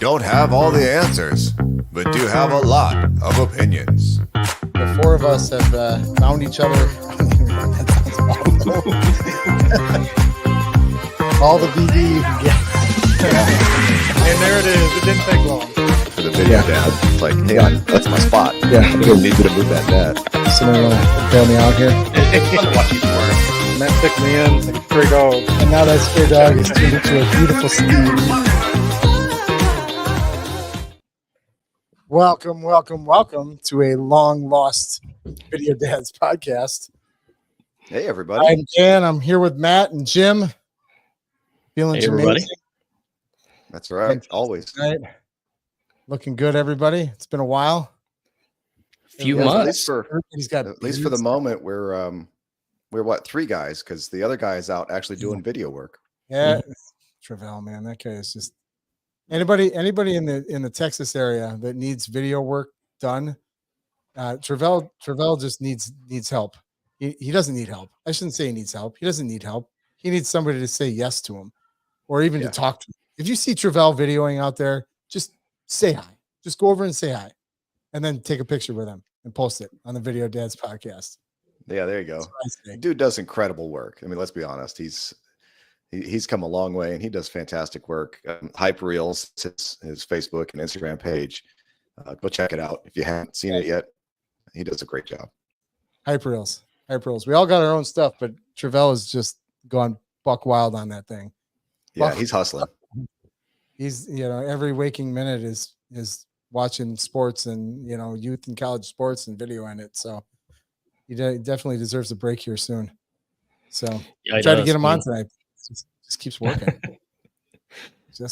don't have all the answers, but do have a lot of opinions. The four of us have found each other. All the BD you can get. And there it is. It didn't take long. For the video dad, it's like, hey, that's my spot. Yeah. I'm going to need you to move that net. Someone want to bail me out here? It's fun to watch you work. Matt took me in like a stray dog. And now that stray dog is turned into a beautiful steed. Welcome to a long-lost Video Dads Podcast. Hey, everybody. I'm Dan. I'm here with Matt and Jim. Feeling everybody. That's right. Always. Right. Looking good, everybody. It's been a while. Few months. At least for the moment, we're what, three guys, because the other guy is out actually doing video work. Yeah, Travell, man, that guy is just anybody in the Texas area that needs video work done. Travell just needs help. He doesn't need help. I shouldn't say he needs help. He doesn't need help. He needs somebody to say yes to him, or even to talk to him. If you see Travell videoing out there, just say hi. Just go over and say hi, and then take a picture with him and post it on the Video Dads Podcast. Yeah, there you go. Dude does incredible work. I mean, let's be honest. He's come a long way, and he does fantastic work. Hype Reels, his Facebook and Instagram page. Go check it out if you haven't seen it yet. He does a great job. Hype Reels. We all got our own stuff, but Travell has just gone buck wild on that thing. Yeah, he's hustling. He's, every waking minute is watching sports and, youth and college sports and video in it. So he definitely deserves a break here soon. So I tried to get him on tonight. Just keeps working.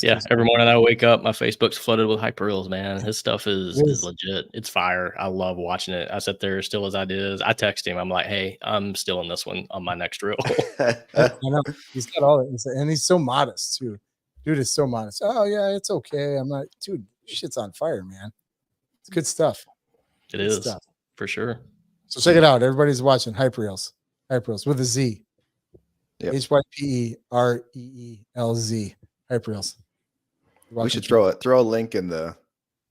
Every morning I wake up, my Facebook's flooded with hyper reels, man. His stuff is legit. It's fire. I love watching it. I sit there still as I did. I text him. I'm like, hey, I'm still in this one on my next reel. I know. He's got all that. And he's so modest too. Dude is so modest. Oh yeah, it's okay. I'm not, dude, shit's on fire, man. It's good stuff. It is stuff. For sure. So check it out. Everybody's watching Hype Reels with a Z. Yep. HYPEREELZ. Hype Reels. We should throw a link in in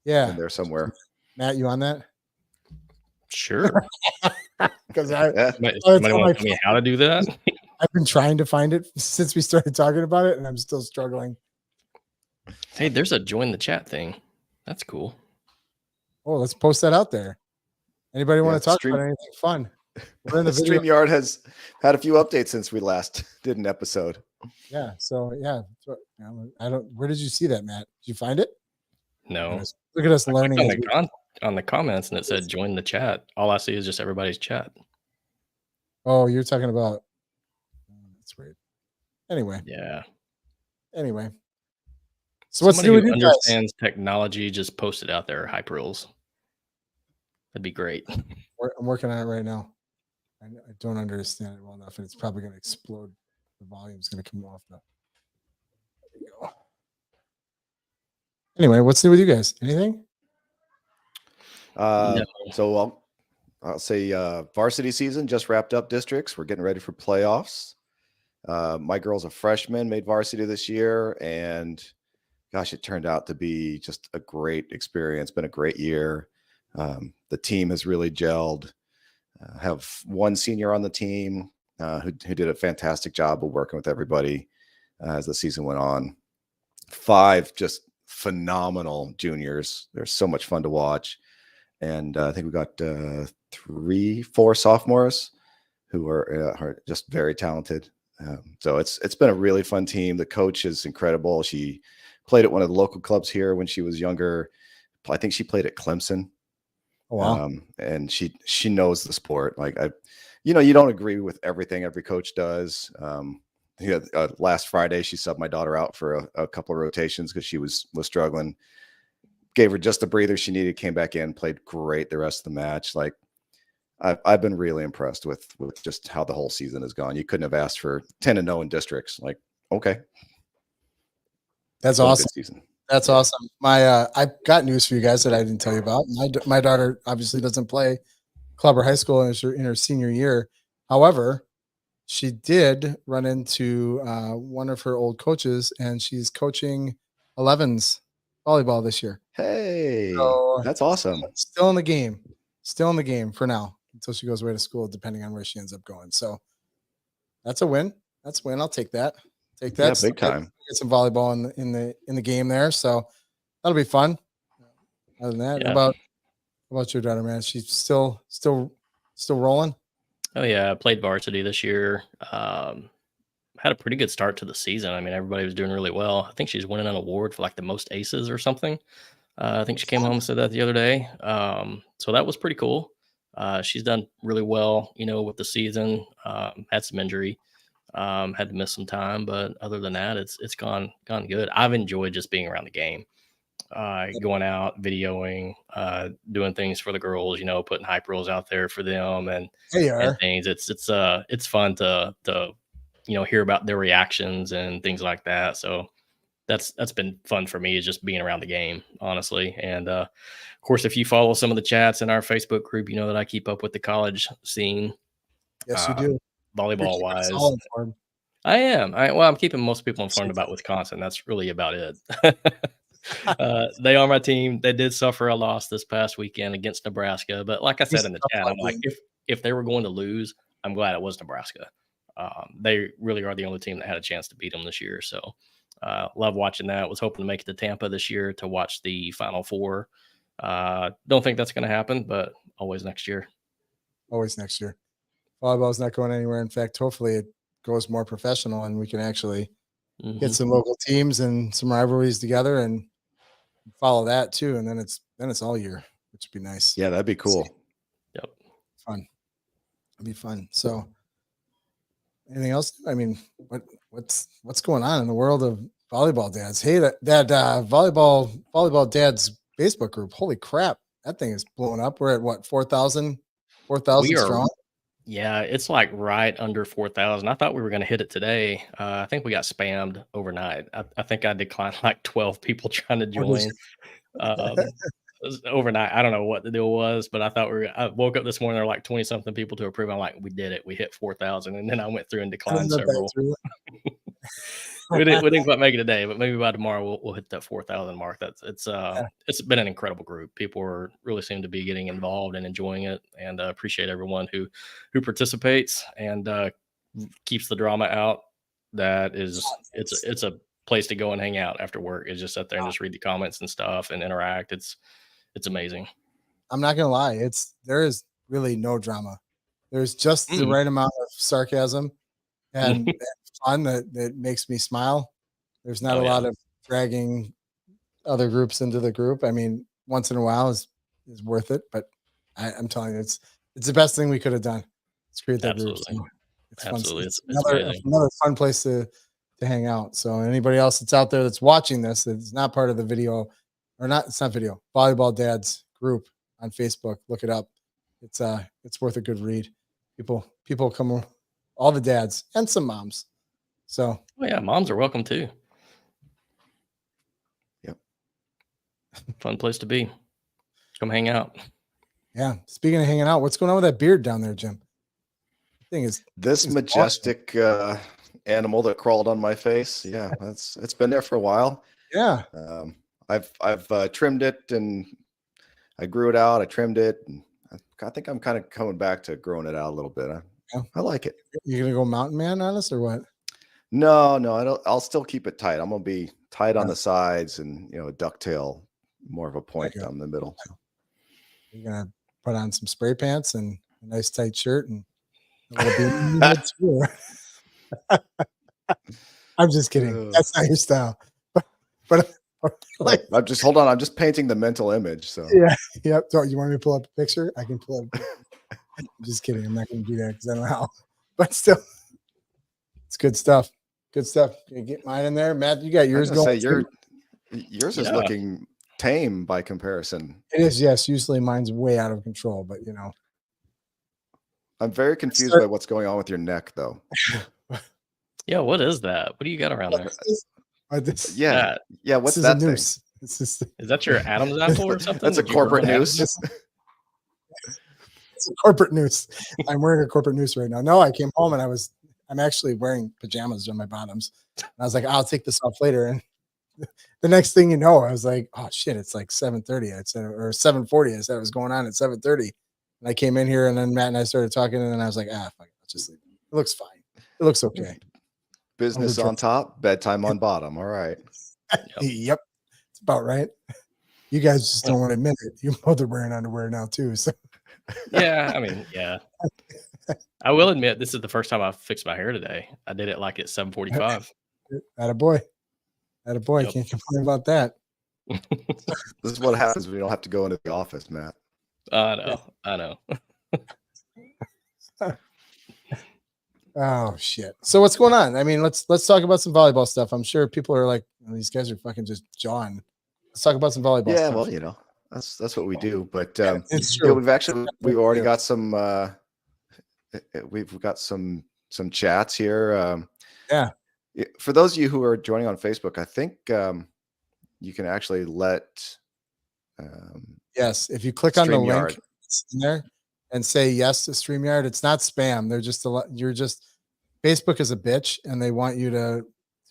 there somewhere. Matt, you on that? Sure. Because somebody want to tell me how to do that? I've been trying to find it since we started talking about it, and I'm still struggling. Hey, there's a join the chat thing. That's cool. Oh, let's post that out there. Anybody want to talk about anything fun? We're in the StreamYard has had a few updates since we last did an episode. Yeah. So I don't. Where did you see that, Matt? Did you find it? No. Look at us learning on the comments, and it said join the chat. All I see is just everybody's chat. Oh, you're talking about. That's weird. Anyway. Yeah. Anyway. So what's new with you guys? Understands technology, just post it out there. Hype rules. That'd be great. I'm working on it right now. I don't understand it well enough, and it's probably going to explode. The volume's going to come off now. There you go. Anyway, what's new with you guys? Anything? No. So I'll say varsity season just wrapped up districts. We're getting ready for playoffs. My girl's a freshman, made varsity this year, and gosh, it turned out to be just a great experience. Been a great year. The team has really gelled. Have one senior on the team who did a fantastic job of working with everybody as the season went on. 5 just phenomenal juniors. They're so much fun to watch. And I think we got 4 sophomores who are just very talented. So it's been a really fun team. The coach is incredible. She played at one of the local clubs here when she was younger. I think she played at Clemson. Oh, wow. And she knows the sport. Like you don't agree with everything every coach does. Last Friday she subbed my daughter out for a couple of rotations because she was struggling. Gave her just the breather she needed. Came back in, played great the rest of the match. Like I've been really impressed with just how the whole season has gone. You couldn't have asked for 10-0 in districts. Like, okay, that's awesome. Season. That's awesome. I've got news for you guys that I didn't tell you about. My daughter obviously doesn't play club or high school in her senior year. However, she did run into one of her old coaches, and she's coaching 11s volleyball this year. Hey, So, that's awesome. Still in the game for now until she goes away to school, depending on where she ends up going. So that's a win. That's a win. I'll take that. Yeah, big time. Get some volleyball in the game there. So that'll be fun. Other than that, Yeah. about your daughter, man? She's still rolling. Oh yeah, I played varsity this year. Had a pretty good start to the season. I mean, everybody was doing really well. I think she's winning an award for like the most aces or something. I think she came home and said that the other day. So that was pretty cool. She's done really well, with the season. Had some injury, had to miss some time, but other than that, it's gone good. I've enjoyed just being around the game, going out, videoing, doing things for the girls, putting hype reels out there for them and things. It's fun to hear about their reactions and things like that. So that's been fun for me, is just being around the game, honestly. And of course, if you follow some of the chats in our Facebook group, you know that I keep up with the college scene. Yes, you do. Volleyball wise, I am. I'm keeping most people informed about Wisconsin. That's really about it. They are my team. They did suffer a loss this past weekend against Nebraska, but like I said in the chat, I'm like, if they were going to lose, I'm glad it was Nebraska. They really are the only team that had a chance to beat them this year. So love watching that. Was hoping to make it to Tampa this year to watch the Final Four. Don't think that's going to happen, but always next year. Always next year. Volleyball's not going anywhere. In fact, hopefully it goes more professional and we can actually get some local teams and some rivalries together and follow that too. And then it's all year, which would be nice. Yeah, that'd be cool. Yep. Fun. It'd be fun. So anything else? I mean, what's going on in the world of volleyball dads? Hey, that volleyball dads Facebook group. Holy crap. That thing is blowing up. We're at what, 4,000 strong? Yeah, it's like right under 4,000. I thought we were going to hit it today. I think we got spammed overnight. I think I declined like 12 people trying to join overnight. I don't know what the deal was, but I woke up this morning, there were like 20 something people to approve. I'm like, we did it. We hit 4,000. And then I went through and declined several. we didn't quite make it today, but maybe by tomorrow we'll hit that 4,000 mark. It's been an incredible group. People really seem to be getting involved and enjoying it, and appreciate everyone who participates and keeps the drama out. It's a place to go and hang out after work. Is just sit there and just read the comments and stuff and interact. It's amazing. I'm not gonna lie. There is really no drama. There's just the right amount of sarcasm and fun that makes me smile. There's not a lot of dragging other groups into the group. I mean, once in a while is worth it, but I'm telling you, it's the best thing we could have done. Let's create that group. So it's Absolutely. fun. It's another fun place to hang out. So anybody else that's out there that's watching this, that's not part of the video, or not, it's not video, Volleyball Dads group on Facebook, look it up. It's worth a good read. People come, all the dads and some moms. So moms are welcome too. Yep. Fun place to be. Come hang out. Yeah. Speaking of hanging out, what's going on with that beard down there, Jim? Thing is this majestic animal that crawled on my face. Yeah, it's been there for a while. Yeah. I've trimmed it, and I grew it out. I trimmed it, and I think I'm kind of coming back to growing it out a little bit. I like it. You're gonna go mountain man on us or what? No, I don't. I'll still keep it tight. I'm gonna be tight on the sides, and a ducktail, more of a point down the middle. So. You're gonna put on some spray pants and a nice tight shirt and a little bit. I'm just kidding. That's not your style. But like, I'm just hold on. I'm just painting the mental image. So yeah. So you want me to pull up a picture? I can pull up. I'm just kidding. I'm not going to do that because I don't know how. But still, it's good stuff. Good stuff. Can you get mine in there, Matt? You got yours going. Yours is looking tame by comparison. It is, yes. Usually mine's way out of control, but I'm very confused by what's going on with your neck, though. Yeah, what is that? What do you got around there? What's that thing? Noose. Is that your Adam's apple or something? That's a corporate noose. It's a corporate noose. I'm wearing a corporate noose right now. No, I came home and I'm actually wearing pajamas on my bottoms. And I was like, I'll take this off later. And the next thing you know, I was like, oh shit, it's like 7:30. I said, or 7:40. I said it was going on at 7:30. And I came in here and then Matt and I started talking, and then I was like, fuck it, let's just leave it. It looks fine. It looks okay. Business on top, bedtime on bottom. All right. Yep. It's about right. You guys just don't want to admit it. You both are wearing underwear now too. So Yeah, I mean, yeah. I will admit this is the first time I fixed my hair today. I did it like at 7:45. Attaboy. Attaboy. Yep. Can't complain about that. This is what happens when you don't have to go into the office, Matt. I know. Oh shit. So what's going on? I mean, let's talk about some volleyball stuff. I'm sure people are like, these guys are fucking just jawing. Let's talk about some volleyball Yeah, stuff. well, you know, that's what we do. But it's you know, true. we've already got some we've got some chats here. Yeah. For those of you who are joining on Facebook, I think you can actually let Yes, if you click on the link StreamYard. it's in there and say yes to StreamYard, it's not spam. They're just Facebook is a bitch and they want you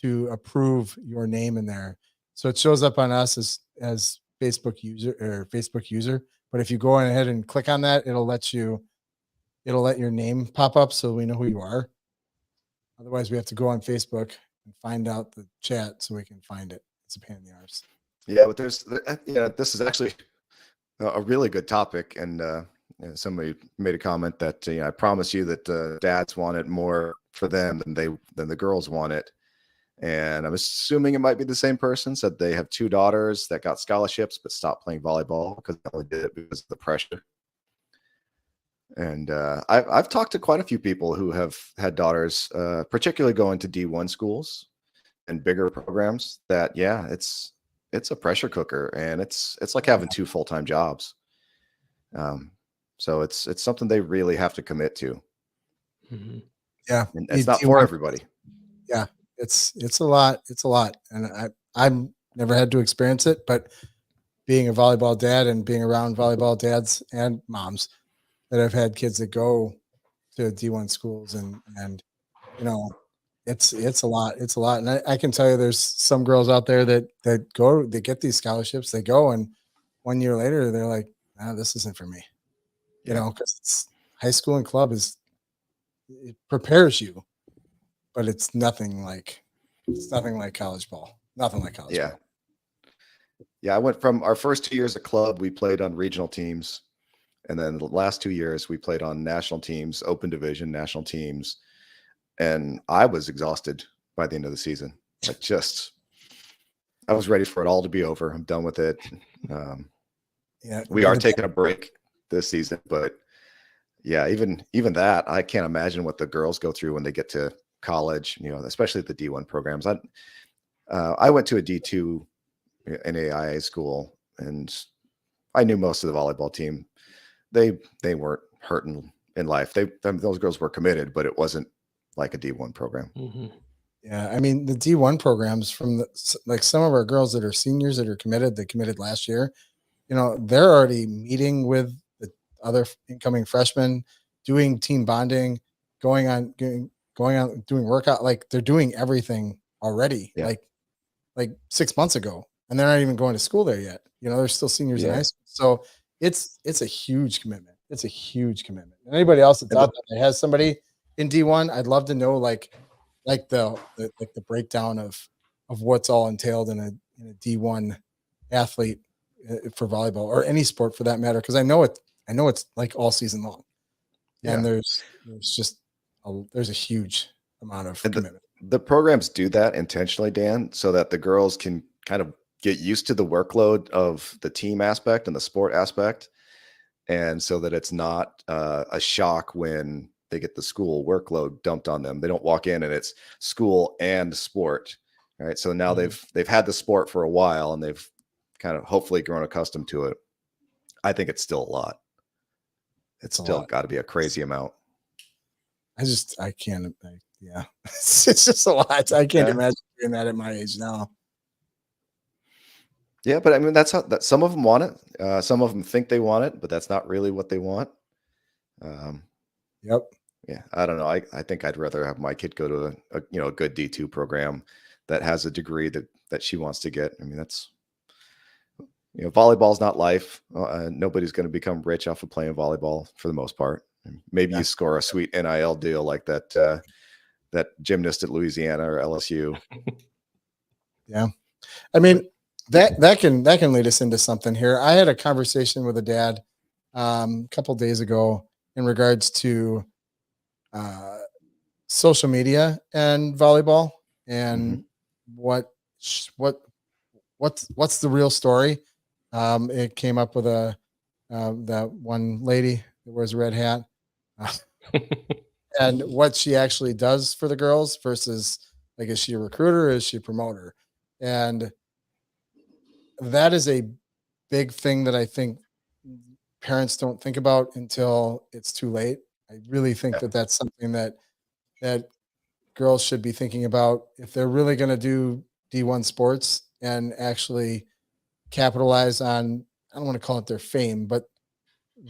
to approve your name in there. So it shows up on us as Facebook user. But if you go on ahead and click on that, it'll let your name pop up so we know who you are. Otherwise, we have to go on Facebook and find out the chat so we can find it. It's a pain in the arse. Yeah, but this is actually a really good topic, and somebody made a comment that I promise you that dads want it more for them than the girls want it. And I'm assuming it might be the same person. Said they have 2 daughters that got scholarships but stopped playing volleyball because they only did it because of the pressure. And I've talked to quite a few people who have had daughters, particularly going to D1 schools and bigger programs. That it's a pressure cooker, and it's like having 2 full-time jobs. So it's something they really have to commit to. Mm-hmm. Yeah, and it's not for everybody. Yeah, it's a lot. It's a lot, and I've never had to experience it, but being a volleyball dad and being around volleyball dads and moms that have had kids that go to D1 schools and it's a lot. It's a lot. And I can tell you there's some girls out there that get these scholarships, they go, and 1 year later they're like, this isn't for me. Because it's high school and club it prepares you, but it's nothing like college ball. Nothing like college ball. Yeah. I went from our first 2 years of club, we played on regional teams. And then the last 2 years we played on national teams, open division, national teams. And I was exhausted by the end of the season. I was ready for it all to be over. I'm done with it. We are taking a break this season, but yeah, even that, I can't imagine what the girls go through when they get to college, especially the D1 programs. I went to a D2 NAIA school, and I knew most of the volleyball team. They weren't hurting in life. Those girls were committed, but it wasn't like a D1 program. Mm-hmm. Yeah, I mean the D1 programs from some of our girls that are seniors that are committed, they committed last year. They're already meeting with the other incoming freshmen, doing team bonding, going on doing workout. Like they're doing everything already. Yeah. Like 6 months ago, and they're not even going to school there yet. They're still seniors in high school. So it's a huge commitment. It's a huge commitment. And anybody else that's out there that has somebody in D1, I'd love to know like the breakdown of what's all entailed in a D1 athlete for volleyball or any sport for that matter. Cause I know it's like all season long, and there's a huge amount of commitment. The programs do that intentionally, Dan, so that the girls can kind of get used to the workload of the team aspect and the sport aspect. And so that it's not a shock when they get the school workload dumped on them. They don't walk in and it's school and sport. Right. So now they've had the sport for a while, and they've kind of hopefully grown accustomed to it. I think it's still a lot. It's still got to be a crazy amount. I can't. It's just a lot. I can't imagine doing that at my age now. Yeah, but I mean, that's how some of them want it. Some of them think they want it, but that's not really what they want. Yep. Yeah, I don't know. I think I'd rather have my kid go to a good D2 program that has a degree that that she wants to get. I mean, that's, volleyball's not life. Nobody's going to become rich off of playing volleyball for the most part. Maybe you score a sweet NIL deal like that gymnast at Louisiana or LSU. Yeah. I mean, that can lead us into something here. I had a conversation with a dad a couple of days ago in regards to social media and volleyball and what's the real story. It came up with that one lady that wears a red hat and what she actually does for the girls versus, like, is she a recruiter or is she a promoter? And that is a big thing that I think parents don't think about until it's too late. I really think that that's something that girls should be thinking about if they're really going to do D1 sports and actually capitalize on, I don't want to call it their fame, but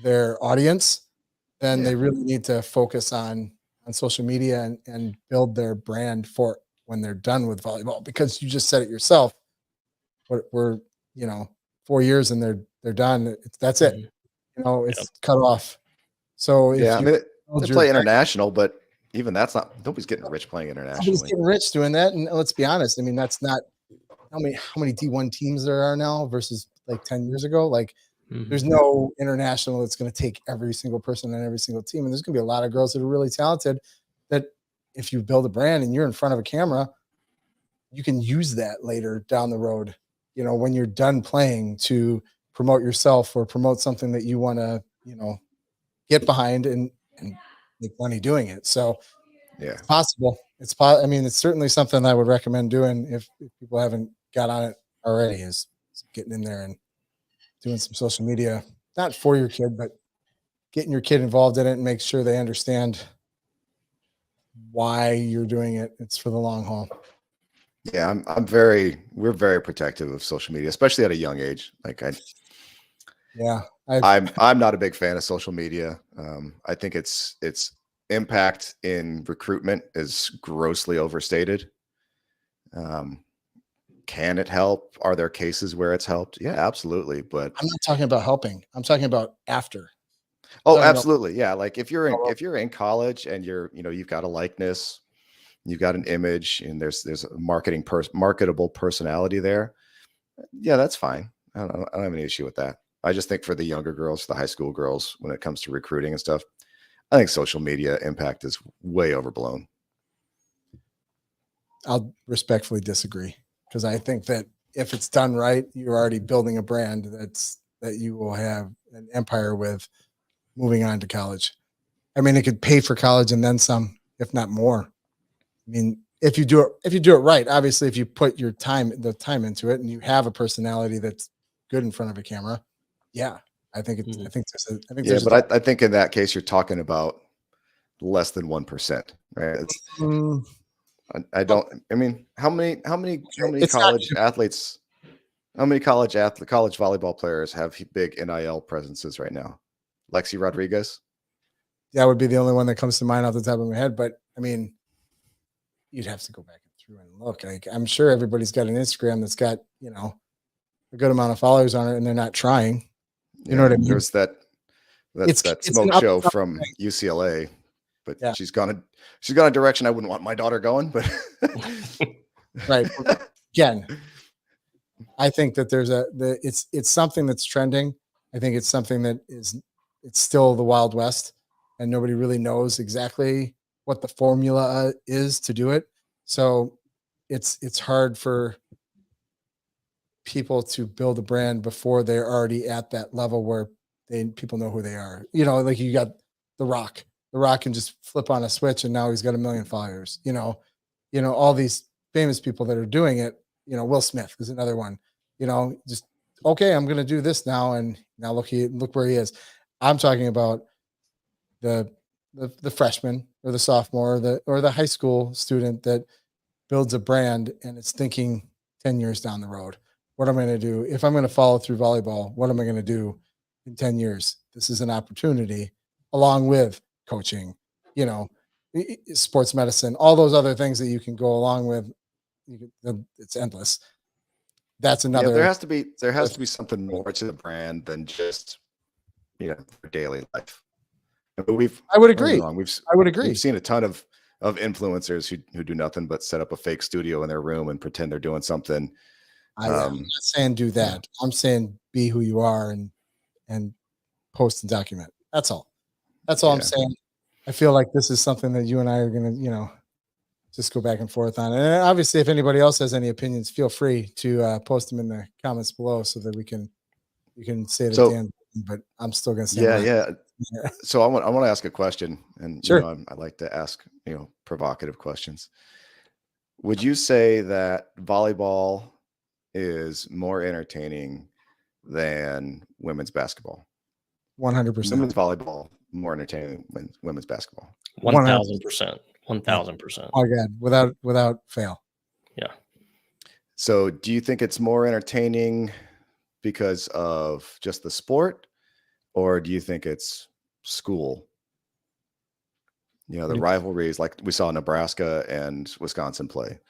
their audience. Then they really need to focus on social media and build their brand for when they're done with volleyball, because you just said it yourself. We're 4 years and they're done. That's it. It's cut off. So if they play international, but even that's nobody's getting rich playing internationally. Nobody's getting rich doing that. And let's be honest. I mean, that's not how many D1 teams there are now versus like 10 years ago. Like, there's no international that's going to take every single person on every single team. And there's going to be a lot of girls that are really talented that if you build a brand and you're in front of a camera, you can use that later down the road, when you're done playing, to promote yourself or promote something that you want to, get behind and make money doing it. So it's possible. I mean, it's certainly something I would recommend doing if people haven't got on it already, is getting in there and doing some social media, not for your kid, but getting your kid involved in it and make sure they understand why you're doing it. It's for the long haul. Yeah, we're very protective of social media, especially at a young age. Like I'm not a big fan of social media. I think its impact in recruitment is grossly overstated. Can it help? Are there cases where it's helped? Yeah, absolutely. But I'm not talking about helping. I'm talking about after. Oh, absolutely. Yeah. Like if you're in college and you've got a likeness, you've got an image, and there's a marketable personality there. Yeah, that's fine. I don't have any issue with that. I just think for the younger girls, the high school girls, when it comes to recruiting and stuff, I think social media impact is way overblown. I'll respectfully disagree, because I think that if it's done right, you're already building a brand that you will have an empire with moving on to college. I mean, it could pay for college and then some, if not more. I mean, if you do it right, obviously, if you put the time into it and you have a personality that's good in front of a camera, yeah, I think I think in that case, you're talking about less than 1%, right? I mean, how many college athletes, college volleyball players have big NIL presences right now? Lexi Rodriguez. That would be the only one that comes to mind off the top of my head. But I mean, you'd have to go back through and look. Like, I'm sure everybody's got an Instagram that's got, a good amount of followers on it, and they're not trying. You know what I mean? There's that smoke show from UCLA, but she's gone a direction I wouldn't want my daughter going, but right. Again, I think that it's something that's trending. I think it's something that it's still the Wild West, and nobody really knows exactly what the formula is to do it. So it's hard for people to build a brand before they're already at that level where people know who they are. Like you got The Rock. The Rock can just flip on a switch and now he's got 1 million followers. All these famous people that are doing it. Will Smith is another one. Just okay, I'm going to do this now, and now look where he is. I'm talking about the freshman or the sophomore or the high school student that builds a brand and it's thinking 10 years down the road. What am I going to do? If I'm going to follow through volleyball, what am I going to do in 10 years? This is an opportunity, along with coaching, sports medicine, all those other things that you can go along with. It's endless. that's Yeah, another. there has to be something more to the brand than just their daily life. But I would don't get me agree. wrong, I would agree. we've seen a ton of influencers who do nothing but set up a fake studio in their room and pretend they're doing something. I'm not saying do that. I'm saying be who you are and post and document. That's all. That's all I'm saying. I feel like this is something that you and I are going to, just go back and forth on. And obviously, if anybody else has any opinions, feel free to post them in the comments below so that we can say that Dan. But I'm still going to say yeah. So I want to ask a question, and sure. I like to ask provocative questions. Would you say that volleyball is more entertaining than women's basketball? 100%. Women's volleyball more entertaining than women's basketball. 1,000%. 1,000%. Oh God, without fail. Yeah. So do you think it's more entertaining because of just the sport, or do you think it's school? The rivalries like we saw Nebraska and Wisconsin play.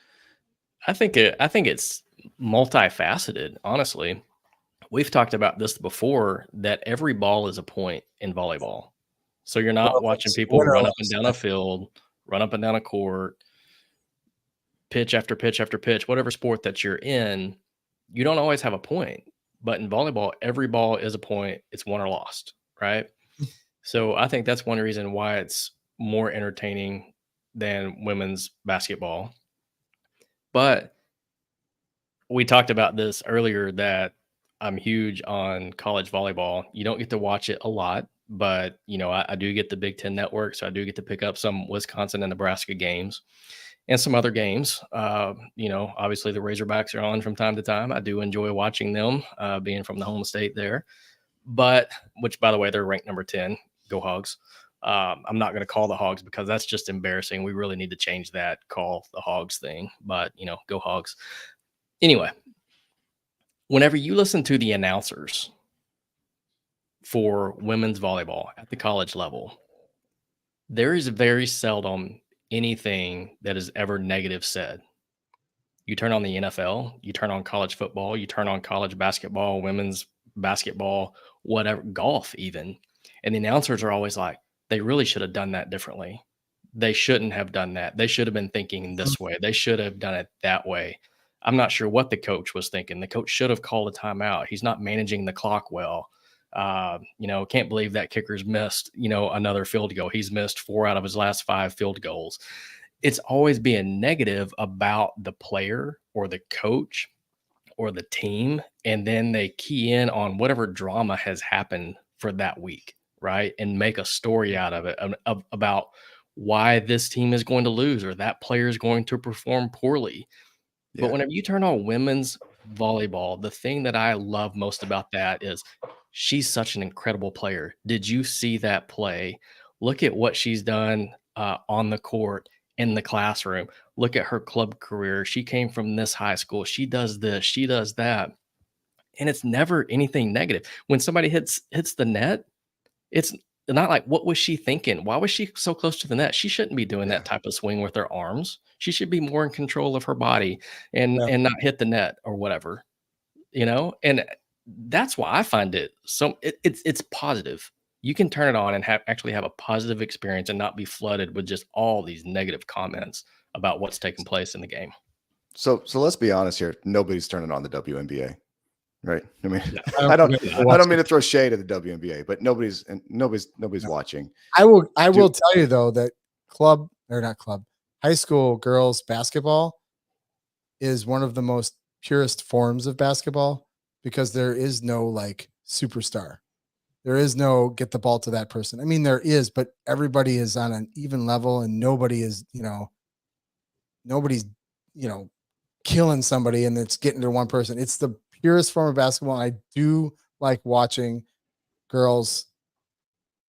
I think it's multifaceted, honestly. We've talked about this before, that every ball is a point in volleyball. So you're not watching people run up and down a field, run up and down a court, pitch after pitch after pitch, whatever sport that you're in, you don't always have a point. But in volleyball, every ball is a point. It's won or lost, right? So I think that's one reason why it's more entertaining than women's basketball. But we talked about this earlier, that I'm huge on college volleyball. You don't get to watch it a lot, but I do get the Big Ten Network, so I do get to pick up some Wisconsin and Nebraska games and some other games. Obviously the Razorbacks are on from time to time. I do enjoy watching them, being from the home state there. But which, by the way, they're ranked number 10. Go Hogs. I'm not going to call the Hogs because that's just embarrassing. We really need to change that, call the Hogs thing. But go Hogs. Anyway, whenever you listen to the announcers for women's volleyball at the college level, there is very seldom anything that is ever negative said. You turn on the NFL, you turn on college football, you turn on college basketball, women's basketball, whatever, golf even, and the announcers are always like, they really should have done that differently. They shouldn't have done that. They should have been thinking this way. They should have done it that way. I'm not sure what the coach was thinking. The coach should have called a timeout. He's not managing the clock well. Can't believe that kicker's missed, another field goal. He's missed 4 out of his last 5 field goals. It's always being negative about the player or the coach or the team. And then they key in on whatever drama has happened for that week, right? And make a story out of it, about why this team is going to lose or that player is going to perform poorly. Yeah. But whenever you turn on women's volleyball, the thing that I love most about that is she's such an incredible player. Did you see that play? Look at what she's done on the court, in the classroom. Look at her club career. She came from this high school. She does this, she does that. And it's never anything negative. When somebody hits the net, it's not like, what was she thinking? Why was she so close to the net? She shouldn't be doing that type of swing with her arms. She should be more in control of her body and not hit the net or whatever, and that's why I find it so it's positive. You can turn it on and actually have a positive experience and not be flooded with just all these negative comments about what's taking place in the game. So let's be honest here. Nobody's turning on the WNBA. Right. I mean, I don't mean to throw shade at the WNBA, but nobody's watching. I will tell you though that high school girls basketball is one of the most purest forms of basketball because there is no like superstar. There is no get the ball to that person. I mean, there is, but everybody is on an even level and nobody's killing somebody and it's getting to one person. It's the purest form of basketball. I do like watching girls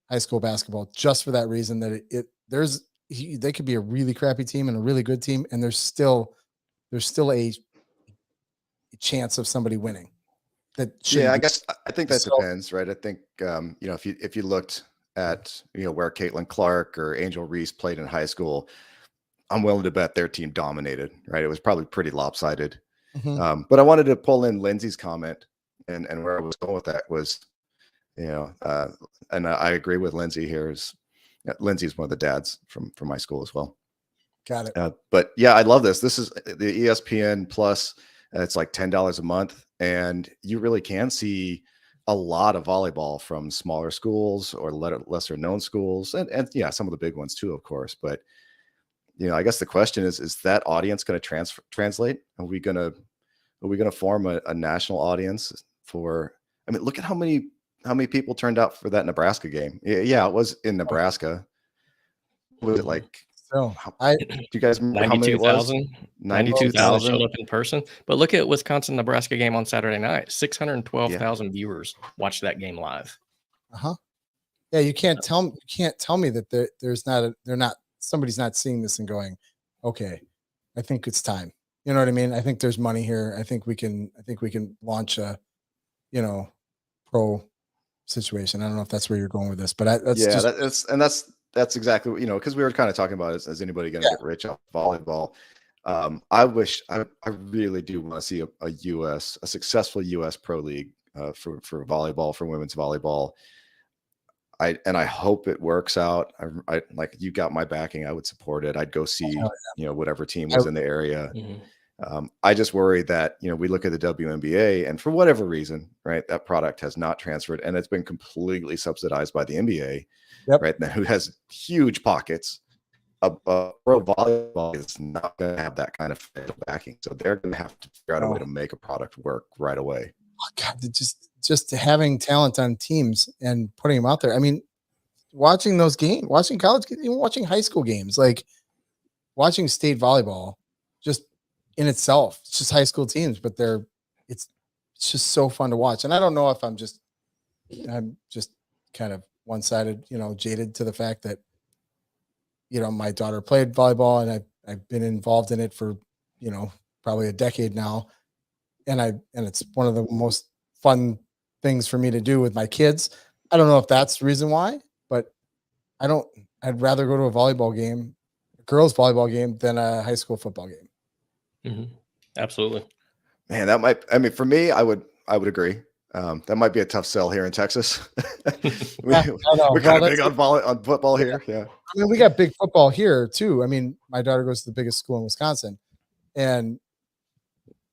high school basketball just for that reason, that they could be a really crappy team and a really good team, and there's still a chance of somebody winning. I think that depends, right? I think if you looked at where Caitlin Clark or Angel Reese played in high school, I'm willing to bet their team dominated, right? It was probably pretty lopsided. But I wanted to pull in Lindsay's comment, and where I was going with that was, and I agree with Lindsay here. Lindsay's one of the dads from my school as well. Got it. But yeah, I love this. This is the ESPN Plus. It's like $10 a month, and you really can see a lot of volleyball from smaller schools or lesser known schools, and yeah, some of the big ones too, of course. But I guess the question is that audience going to translate? Are we going to form a national audience for? I mean, look at how many people turned out for that Nebraska game. Yeah, it was in Nebraska. Was it like? So do you guys remember how many it was? 92,000 showed up in person. But look at Wisconsin-Nebraska game on Saturday night. 612,000 viewers watched that game live. Yeah, you can't tell me that somebody's not seeing this and going, okay, I think it's time. You know what I mean? I think there's money here. I think we can launch a, pro situation. I don't know if that's where you're going with this, but that's exactly what, because we were kind of talking about is anybody going to get rich off volleyball? I really do want to see a successful US pro league for volleyball, for women's volleyball. I hope it works out. I like, you got my backing. I would support it. I'd go see, whatever team was in the area. I just worry that, we look at the WNBA, and for whatever reason, right, that product has not transferred, and it's been completely subsidized by the NBA, right, now, who has huge pockets. Pro volleyball is not going to have that kind of backing, so they're going to have to figure out a way to make a product work right away. Oh God, just having talent on teams and putting them out there. I mean, watching those games, watching college, even watching high school games, like watching state volleyball, just in itself, it's just high school teams, but it's just so fun to watch. And I don't know if I'm just kind of one-sided, jaded to the fact that, my daughter played volleyball, and I've been involved in it for, probably a decade now. And it's one of the most fun things for me to do with my kids. I don't know if that's the reason why, but I'd rather go to a volleyball game, a girls volleyball game, than a high school football game. Absolutely. Man, for me, I would agree. That might be a tough sell here in Texas. We're kind of big on football here. Yeah. I mean, we got big football here too. I mean, my daughter goes to the biggest school in Wisconsin, and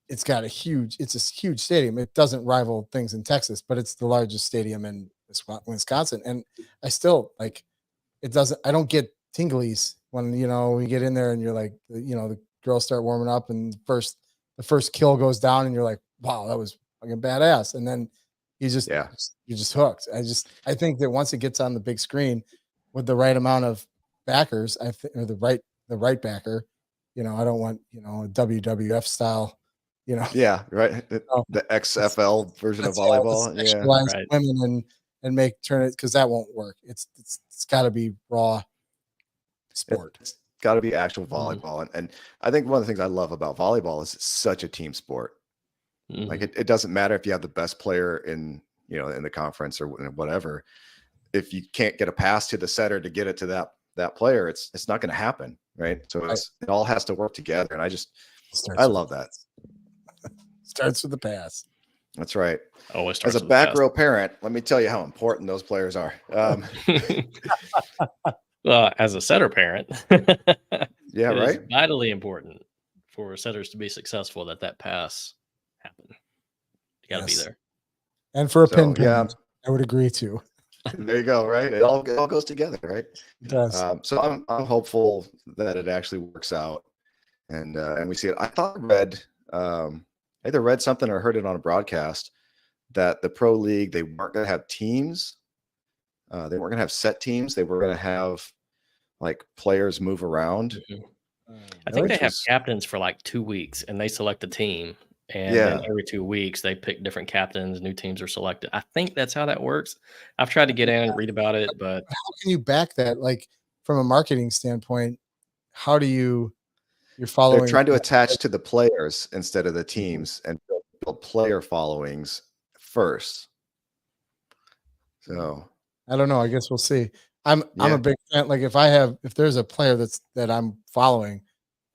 it's a huge stadium. It doesn't rival things in Texas, but it's the largest stadium in Wisconsin. And I still I don't get tinglies when, we get in there and you're like, the girls start warming up and the first kill goes down and you're like, wow, that was fucking badass. And then you're just hooked. I think that once it gets on the big screen with the right amount of backers, or the right backer, I don't want, a WWF style, Yeah, right. The XFL version of volleyball. Right. Women and turn it, because that won't work. It's got to be raw sport. It's got to be actual volleyball. And I think one of the things I love about volleyball is it's such a team sport. Like it doesn't matter if you have the best player in the conference or whatever. If you can't get a pass to the setter to get it to that player, it's not going to happen, right? So it all has to work together. And I love that. Starts with the pass. That's right. Always starts as a with back row parent, let me tell you how important those players are. Well, as a setter parent, yeah, right. It's vitally important for setters to be successful that pass happen. You got to be there. And for a pin parent, I would agree too. There you go. Right. It all goes together, right? It does. So I'm hopeful that it actually works out, and we see it. I thought I either read something or heard it on a broadcast that the pro league, they weren't going to have teams. They weren't going to have set teams. They were going to have like players move around. I think they have captains for like 2 weeks, and they select a team. And then every 2 weeks, they pick different captains. New teams are selected. I think that's how that works. I've tried to get in and read about it, but how can you back that? Like from a marketing standpoint, how do you're following? They're trying to attach to the players instead of the teams and build player followings first. So I don't know. I guess we'll see. I'm a big fan. Like if there's a player that I'm following,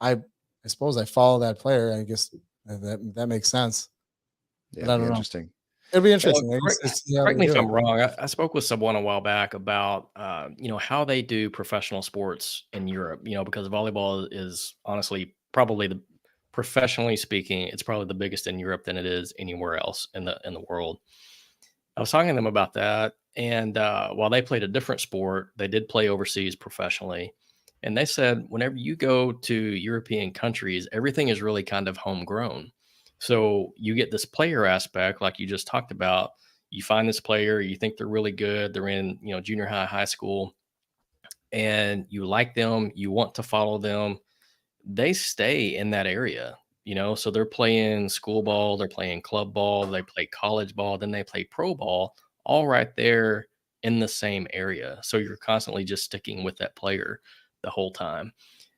I suppose I follow that player. I guess That makes sense. Yeah, But I don't know. interesting. It'll be interesting. Correct me if I'm wrong. I spoke with someone a while back about how they do professional sports in Europe. Because volleyball is honestly probably professionally speaking, it's probably the biggest in Europe than it is anywhere else in the world. I was talking to them about that, and while they played a different sport, they did play overseas professionally. And they said whenever you go to European countries, everything is really kind of homegrown. So you get this player aspect, like you just talked about. You find this player, you think they're really good. They're in, junior high, high school, and you like them. You want to follow them. They stay in that area, so they're playing school ball, they're playing club ball, they play college ball, then they play pro ball, all right there in the same area. So you're constantly just sticking with that player the whole time.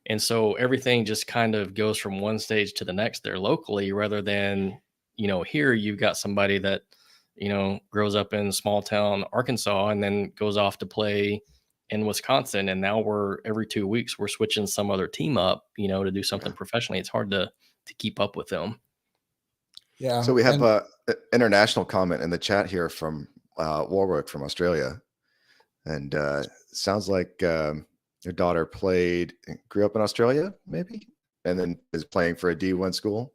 And so everything just kind of goes from one stage to the next there locally, rather than, here you've got somebody that, grows up in small town Arkansas and then goes off to play in Wisconsin. And now every 2 weeks, we're switching some other team up, to do something professionally. It's hard to keep up with them. Yeah. So we have an international comment in the chat here from Warwick from Australia. And sounds like your daughter grew up in Australia, maybe, and then is playing for a D1 school.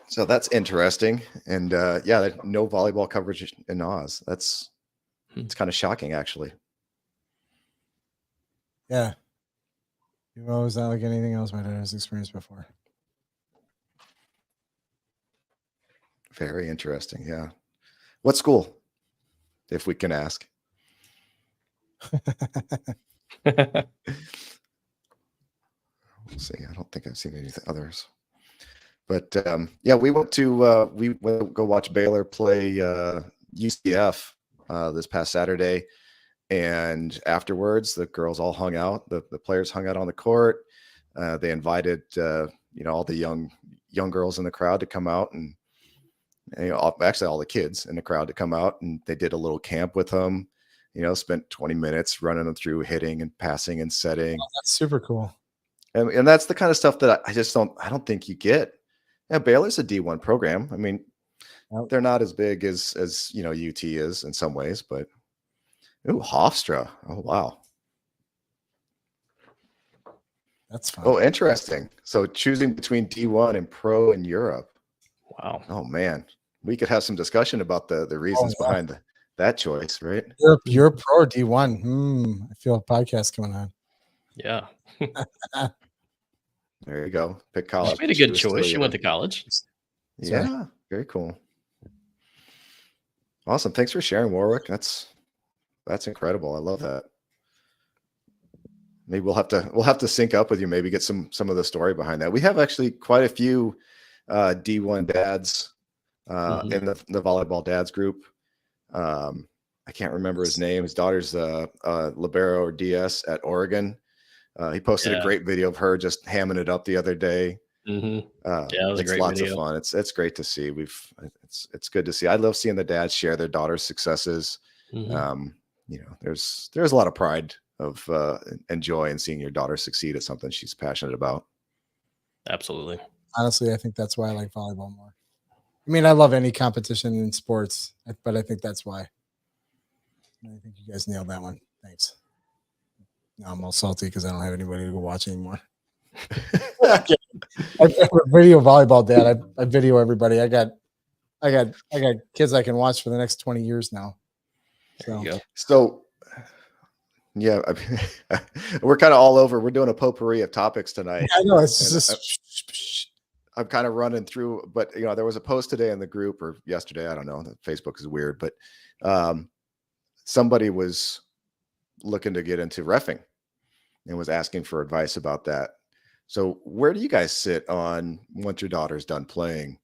So that's interesting. And no volleyball coverage in Oz. It's kind of shocking, actually. Yeah. Well, it's not like anything else my dad has experienced before. Very interesting. Yeah. What school, if we can ask? We'll see. I don't think I've seen anything others. But we went to go watch Baylor play UCF this past Saturday, and afterwards the girls all hung out. The players hung out on the court. They invited all the young girls in the crowd to come out, and actually all the kids in the crowd to come out, and they did a little camp with them. Spent 20 minutes running them through hitting and passing and setting. Oh, that's super cool. And that's the kind of stuff that I don't think you get. Yeah, Baylor's a D1 program. I mean, they're not as big as UT is in some ways, but Hofstra. Oh, wow. That's fun. Oh, interesting. So choosing between D1 and pro in Europe. Wow. Oh, man. We could have some discussion about the reasons behind that choice, right? You're pro or D1. I feel a podcast coming on. Yeah. There you go. Pick college. She made a good choice. She went to college. Yeah. Very cool. Awesome. Thanks for sharing, Warwick. That's incredible. I love that. Maybe we'll have to sync up with you. Maybe get some of the story behind that. We have actually quite a few D1 dads in the Volleyball Dads group. I can't remember his name. His daughter's Libero or DS at Oregon. He posted a great video of her just hamming it up the other day. It was a great lots video. of fun. It's great to see. It's good to see. I love seeing the dads share their daughters' successes. There's a lot of pride of and joy in seeing your daughter succeed at something she's passionate about. Absolutely. Honestly, I think that's why I like volleyball more. I mean, I love any competition in sports, but I think that's why. I think you guys nailed that one. Thanks. Now I'm all salty because I don't have anybody to go watch anymore. I video volleyball dad. I video everybody. I got kids I can watch for the next 20 years now. So yeah, we're kind of all over. We're doing a potpourri of topics tonight. I know it's just I'm kind of running through, but there was a post today in the group or yesterday. I don't know. Facebook is weird, but somebody was looking to get into reffing and was asking for advice about that. So where do you guys sit on once your daughter's done playing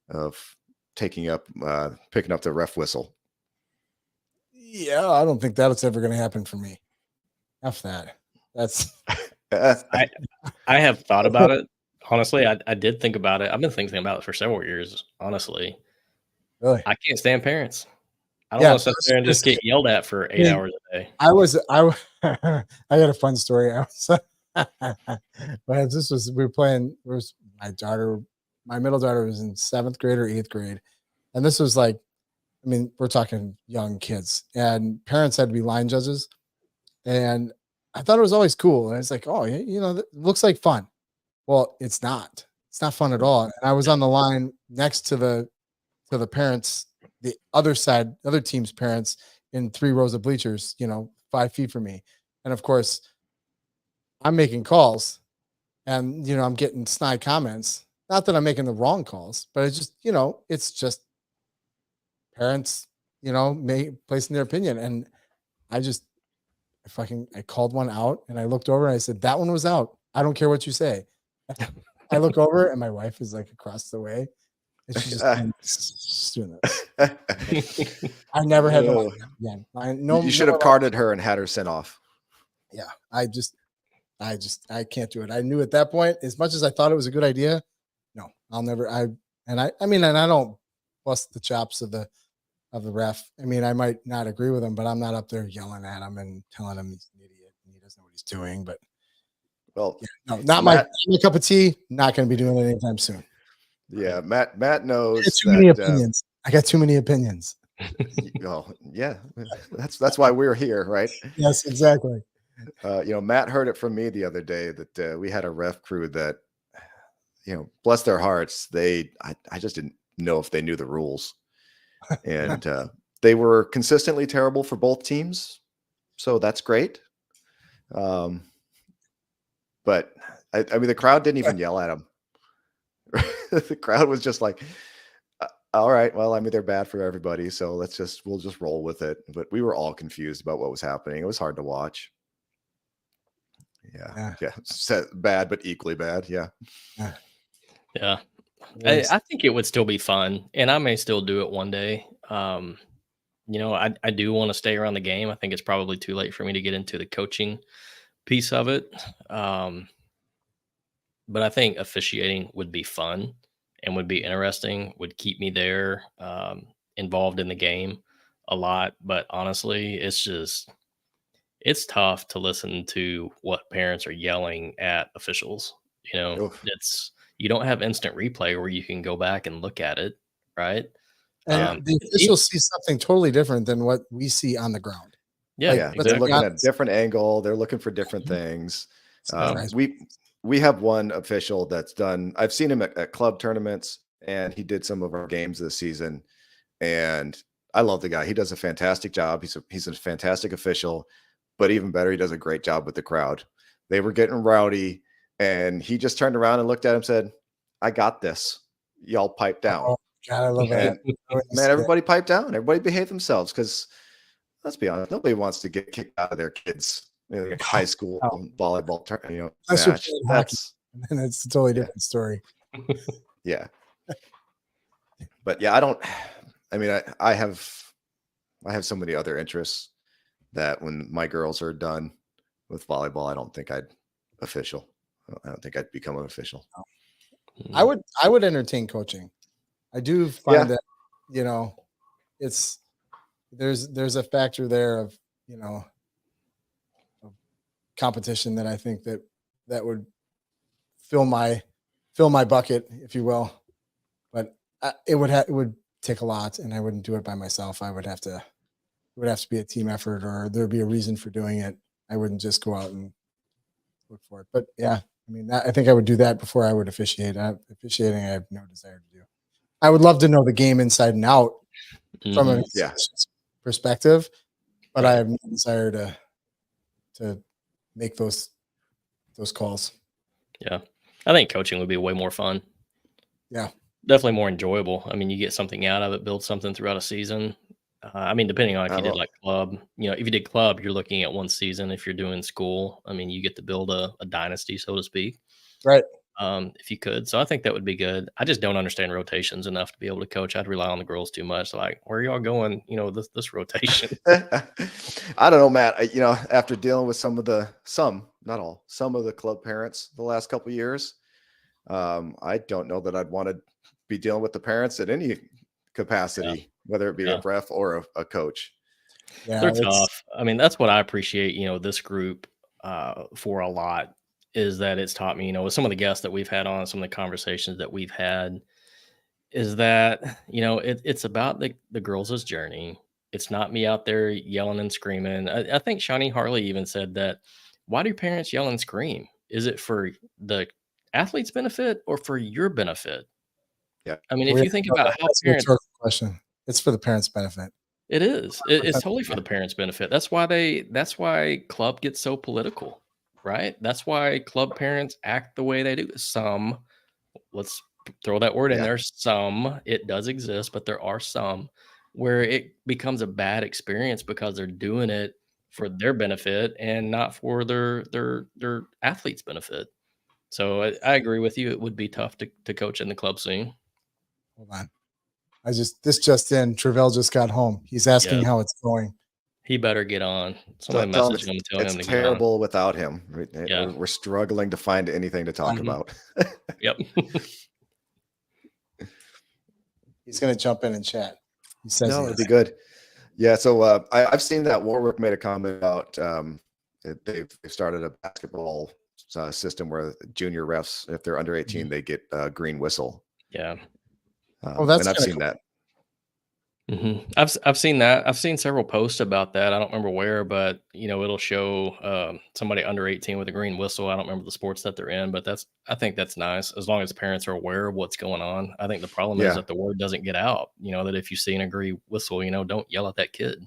of picking up the ref whistle? Yeah, I don't think that's ever going to happen for me. F that. That's I have thought about it. Honestly, I did think about it. I've been thinking about it for several years, honestly. Really? I can't stand parents. I don't want to sit there and just get yelled at for 8 hours a day. I got a fun story. Well, we were playing. It was my middle daughter was in 7th grade or 8th grade, and this was like, I mean, we're talking young kids, and parents had to be line judges, and I thought it was always cool, and it's like, oh, it looks like fun. Well, it's not. It's not fun at all. And I was on the line next to the parents, the other side, other team's parents, in 3 rows of bleachers, 5 feet from me, and of course, I'm making calls, and I'm getting snide comments. Not that I'm making the wrong calls, but it's just parents, placing their opinion. And I called one out, and I looked over and I said, that one was out. I don't care what you say. I look over and my wife is like across the way, and she's just doing this. I never had to like that again. You should have carded her and had her sent off. Yeah, I can't do it. I knew at that point, as much as I thought it was a good idea, no, I'll never. I don't bust the chops of the ref. I mean, I might not agree with him, but I'm not up there yelling at him and telling him he's an idiot and he doesn't know what he's doing. But well, no, not my cup of tea. Not going to be doing it anytime soon. Yeah, Matt knows. Too many opinions. I got too many opinions. Well, yeah, that's why we're here, right? Yes, exactly. Matt heard it from me the other day that we had a ref crew that, bless their hearts, I just didn't know if they knew the rules, and they were consistently terrible for both teams, so that's great. But I mean, the crowd didn't even yell at him. The crowd was just like, all right, well, I mean, they're bad for everybody, so we'll just roll with it. But we were all confused about what was happening. It was hard to watch. Yeah. Bad, but equally bad. Yeah. I think it would still be fun, and I may still do it one day. I do want to stay around the game. I think it's probably too late for me to get into the coaching piece of it. But I think officiating would be fun and would be interesting, would keep me there, involved in the game a lot. But honestly, it's tough to listen to what parents are yelling at officials. You don't have instant replay where you can go back and look at it, right? And the officials see something totally different than what we see on the ground. Yeah, they're looking at a different angle. They're looking for different things. We have one official that's done. I've seen him at club tournaments, and he did some of our games this season. And I love the guy. He does a fantastic job. He's a fantastic official. But even better, he does a great job with the crowd. They were getting rowdy, and he just turned around and looked at him and said, I got this. Y'all pipe down. Oh, God, I love that. Man, everybody pipe down. Everybody behave themselves, because let's be honest, nobody wants to get kicked out of their kids' high school volleyball tournament. And it's a totally different story. Yeah. But yeah, I have so many other interests that when my girls are done with volleyball, I don't think I'd become an official. I would entertain coaching. I do find that, there's a factor there of, of competition that I think that would fill my bucket, if you will. But it would take a lot, and I wouldn't do it by myself. It would have to be a team effort, or there'd be a reason for doing it. I wouldn't just go out and look for it. But yeah, I mean, I think I would do that before I would officiate. Officiating, I have no desire to do. I would love to know the game inside and out from a perspective, but I have no desire to make those calls. Yeah, I think coaching would be way more fun. Yeah, definitely more enjoyable. I mean, you get something out of it, build something throughout a season. Depending on if you did like club, if you did club, you're looking at one season. If you're doing school, I mean, you get to build a dynasty, so to speak. Right. If you could. So I think that would be good. I just don't understand rotations enough to be able to coach. I'd rely on the girls too much. Like, where are y'all going? This rotation. I don't know, Matt. After dealing with some of the club parents the last couple of years, I don't know that I'd want to be dealing with the parents at any capacity, whether it be a ref or a coach. Yeah, they're tough. I mean, that's what I appreciate, this group for a lot. is that it's taught me, with some of the guests that we've had on, some of the conversations that we've had, is that, it's about the girls' journey. It's not me out there yelling and screaming. I think Shawnee Harley even said that, why do parents yell and scream? Is it for the athlete's benefit or for your benefit? Yeah. I mean, if you think about how that's a parents, rhetorical question. It's for the parents' benefit. it is. It's totally for the parents' benefit. That's why club gets so political, right? That's why club parents act the way they do. Some, let's throw that word in Yeah. there. Some, it does exist, but there are some where it becomes a bad experience because they're doing it for their benefit and not for their athletes' benefit. So I agree with you. It would be tough to coach in the club scene. Hold on. This just in. Travell just got home. He's asking how it's going. He better get on. Somebody Tell him message him and tell him to it's get on. terrible without him. Yeah. We're struggling to find anything to talk about. Yep. He's going to jump in and chat. He says No, it'd be good. Yeah. So I've seen that Warwick made a comment about they've started a basketball system where junior refs, if they're under 18, they get a green whistle. Yeah. Oh, that's and I've kinda seen cool. that. I've seen that. I've seen several posts about that. I don't remember where, but it'll show somebody under 18 with a green whistle. I don't remember the sports that they're in, but I think that's nice as long as parents are aware of what's going on. I think the problem is that the word doesn't get out. That if you see an green whistle, don't yell at that kid.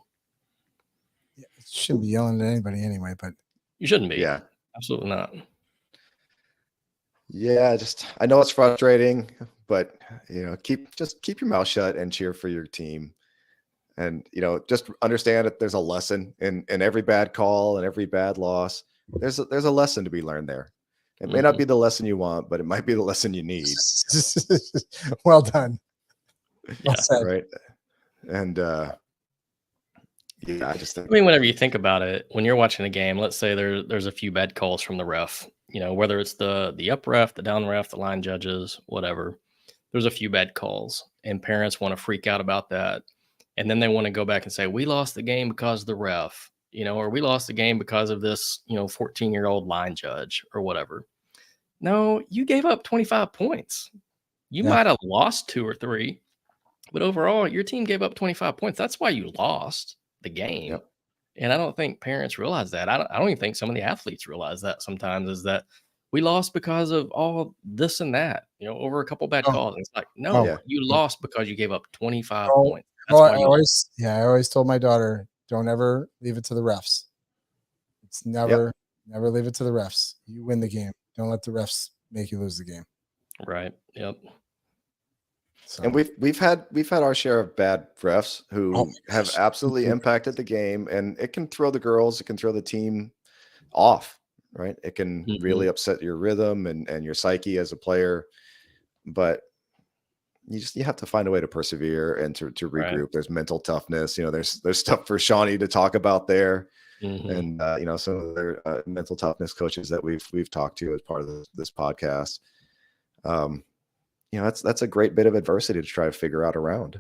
Yeah, it shouldn't be yelling at anybody anyway, but you shouldn't be. Yeah, absolutely not. Yeah, I know it's frustrating, but keep your mouth shut and cheer for your team. And just understand that there's a lesson in every bad call and every bad loss. There's a lesson to be learned there. It may not be the lesson you want, but it might be the lesson you need. Well done. Well said. Right. And I just think, whenever you think about it, when you're watching a game, let's say there's a few bad calls from the ref, whether it's the up ref, the down ref, the line judges, whatever, there's a few bad calls and parents want to freak out about that. And then they want to go back and say, we lost the game because of the ref, or we lost the game because of this, 14-year-old line judge or whatever. No, you gave up 25 points. You might have lost 2 or 3, but overall your team gave up 25 points. That's why you lost the game. Yep. And I don't think parents realize that. I don't even think some of the athletes realize that sometimes, is that we lost because of all this and that, over a couple bad calls. And it's like, no, you lost because you gave up 25 points. That's why I always told my daughter, don't ever leave it to the refs. It's never leave it to the refs. You win the game. Don't let the refs make you lose the game. Right. Yep. So. And we've had our share of bad refs who have absolutely impacted the game, and it can throw the girls, it can throw the team off, right? It can really upset your rhythm and your psyche as a player, but you have to find a way to persevere and to regroup. Right. There's mental toughness. There's stuff for Shawnee to talk about there, and some of their mental toughness coaches that we've talked to as part of this podcast. That's a great bit of adversity to try to figure out around.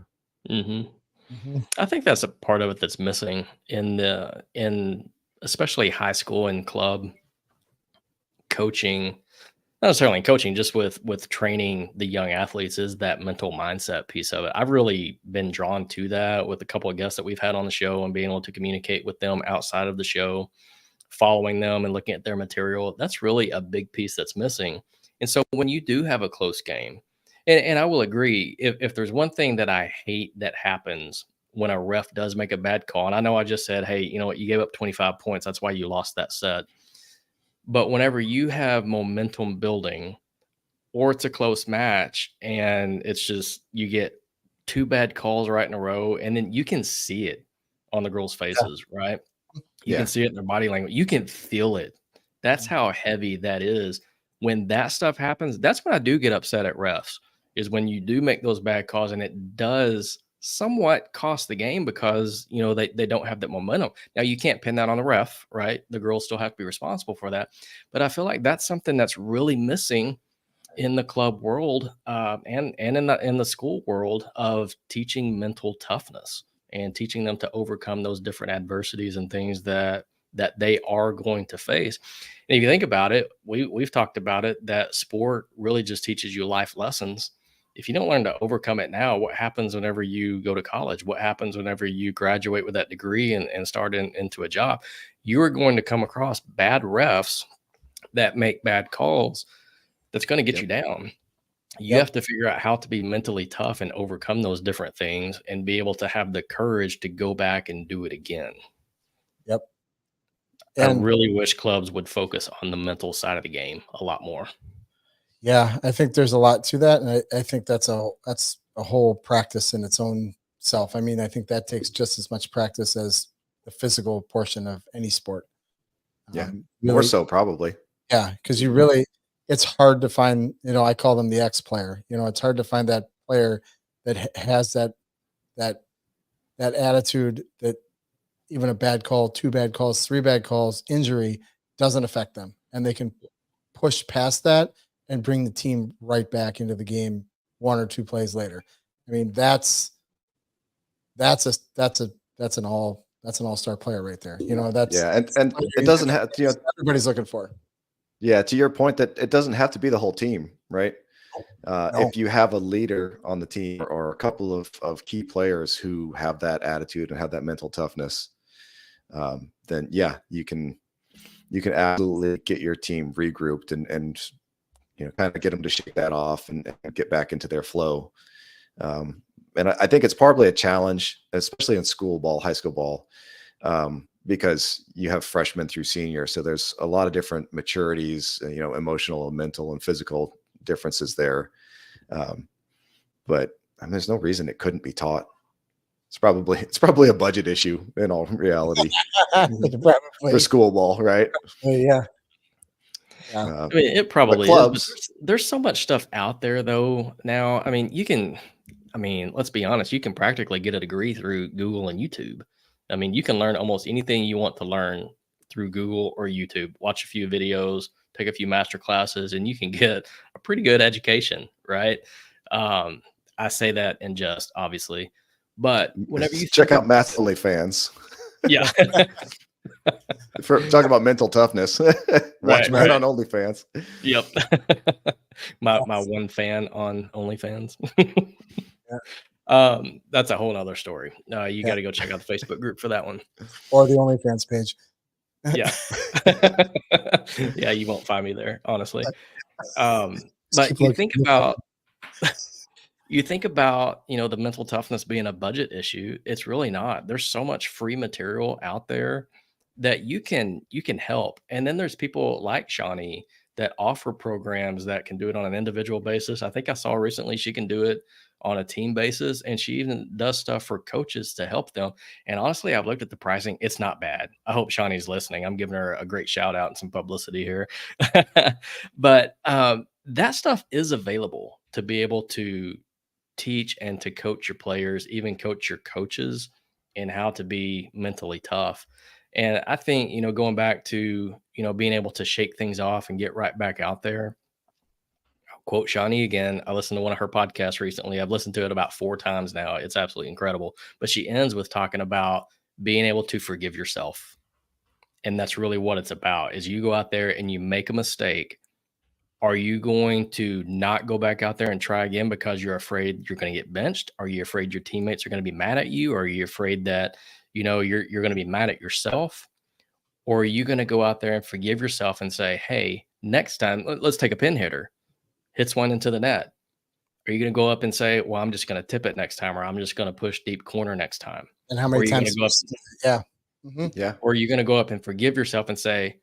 I think that's a part of it that's missing in especially high school and club coaching. Not necessarily in coaching, just with training the young athletes, is that mental mindset piece of it. I've really been drawn to that with a couple of guests that we've had on the show, and being able to communicate with them outside of the show, following them and looking at their material. That's really a big piece that's missing. And so when you do have a close game, and I will agree, if there's one thing that I hate that happens when a ref does make a bad call, and I know I just said, hey, you know what, you gave up 25 points. That's why you lost that set. But whenever you have momentum building, or it's a close match and it's just, you get 2 bad calls right in a row, and then you can see it on the girls' faces, right? You can see it in their body language. You can feel it. That's how heavy that is. When that stuff happens, that's when I do get upset at refs, is when you do make those bad calls and it does somewhat cost the game because, they don't have that momentum. Now, you can't pin that on the ref, right? The girls still have to be responsible for that. But I feel like that's something that's really missing in the club world and in the school world, of teaching mental toughness and teaching them to overcome those different adversities and things that that they are going to face. And if you think about it, we've talked about it, that sport really just teaches you life lessons. If you don't learn to overcome it now, what happens whenever you go to college? What happens whenever you graduate with that degree and start into a job? You are going to come across bad refs that make bad calls. That's going to get you down. You have to figure out how to be mentally tough and overcome those different things and be able to have the courage to go back and do it again. Yep. I really wish clubs would focus on the mental side of the game a lot more. Yeah, I think there's a lot to that, and I think that's a whole practice in its own self. I mean, I think that takes just as much practice as the physical portion of any sport. Yeah, really, more so probably. Yeah, because you really, it's hard to find. I call them the X player. It's hard to find that player that has that attitude that even a bad call, 2 bad calls, 3 bad calls, injury doesn't affect them, and they can push past that and bring the team right back into the game 1 or 2 plays later. I mean, that's an all-star player right there. That's and it doesn't have everybody's looking for. Yeah, to your point, that it doesn't have to be the whole team, right? If you have a leader on the team or a couple of key players who have that attitude and have that mental toughness, then yeah, you can absolutely get your team regrouped and kind of get them to shake that off and get back into their flow. And I think it's probably a challenge, especially in school ball, high school ball, because you have freshmen through senior. So there's a lot of different maturities, emotional, mental, and physical differences there. But there's no reason it couldn't be taught. It's probably a budget issue in all reality for school ball, right? Yeah. I mean, it probably is. But there's so much stuff out there though now. I mean, let's be honest, you can practically get a degree through Google and YouTube. I mean, you can learn almost anything you want to learn through Google or YouTube. Watch a few videos, take a few master classes, and you can get a pretty good education, right? I say that in jest, obviously. But whenever you check out Matt's OnlyFans. Yeah. For talking about mental toughness. Watch Matt on OnlyFans. Yep. my one fan on OnlyFans. That's a whole nother story. You got to go check out the Facebook group for that one. Or the OnlyFans page. Yeah. Yeah, you won't find me there, honestly. But you think about the mental toughness being a budget issue. It's really not. There's so much free material out there that you can help. And then there's people like Shawnee that offer programs that can do it on an individual basis. I think I saw recently she can do it on a team basis, and she even does stuff for coaches to help them. And honestly, I've looked at the pricing. It's not bad. I hope Shawnee's listening. I'm giving her a great shout out and some publicity here. But that stuff is available to be able to teach and to coach your players, even coach your coaches in how to be mentally tough. And I think, going back to, being able to shake things off and get right back out there. I'll quote Shawnee again. I listened to one of her podcasts recently. I've listened to it about 4 times now. It's absolutely incredible. But she ends with talking about being able to forgive yourself. And that's really what it's about, is you go out there and you make a mistake. Are you going to not go back out there and try again because you're afraid you're going to get benched? Are you afraid your teammates are going to be mad at you? Or are you afraid that, you're going to be mad at yourself? Or are you going to go out there and forgive yourself and say, hey, next time, let's take a pin hitter, hits one into the net. Are you going to go up and say, well, I'm just going to tip it next time, or I'm just going to push deep corner next time? And how many times? Yeah. Or are you going to go up and forgive yourself and say,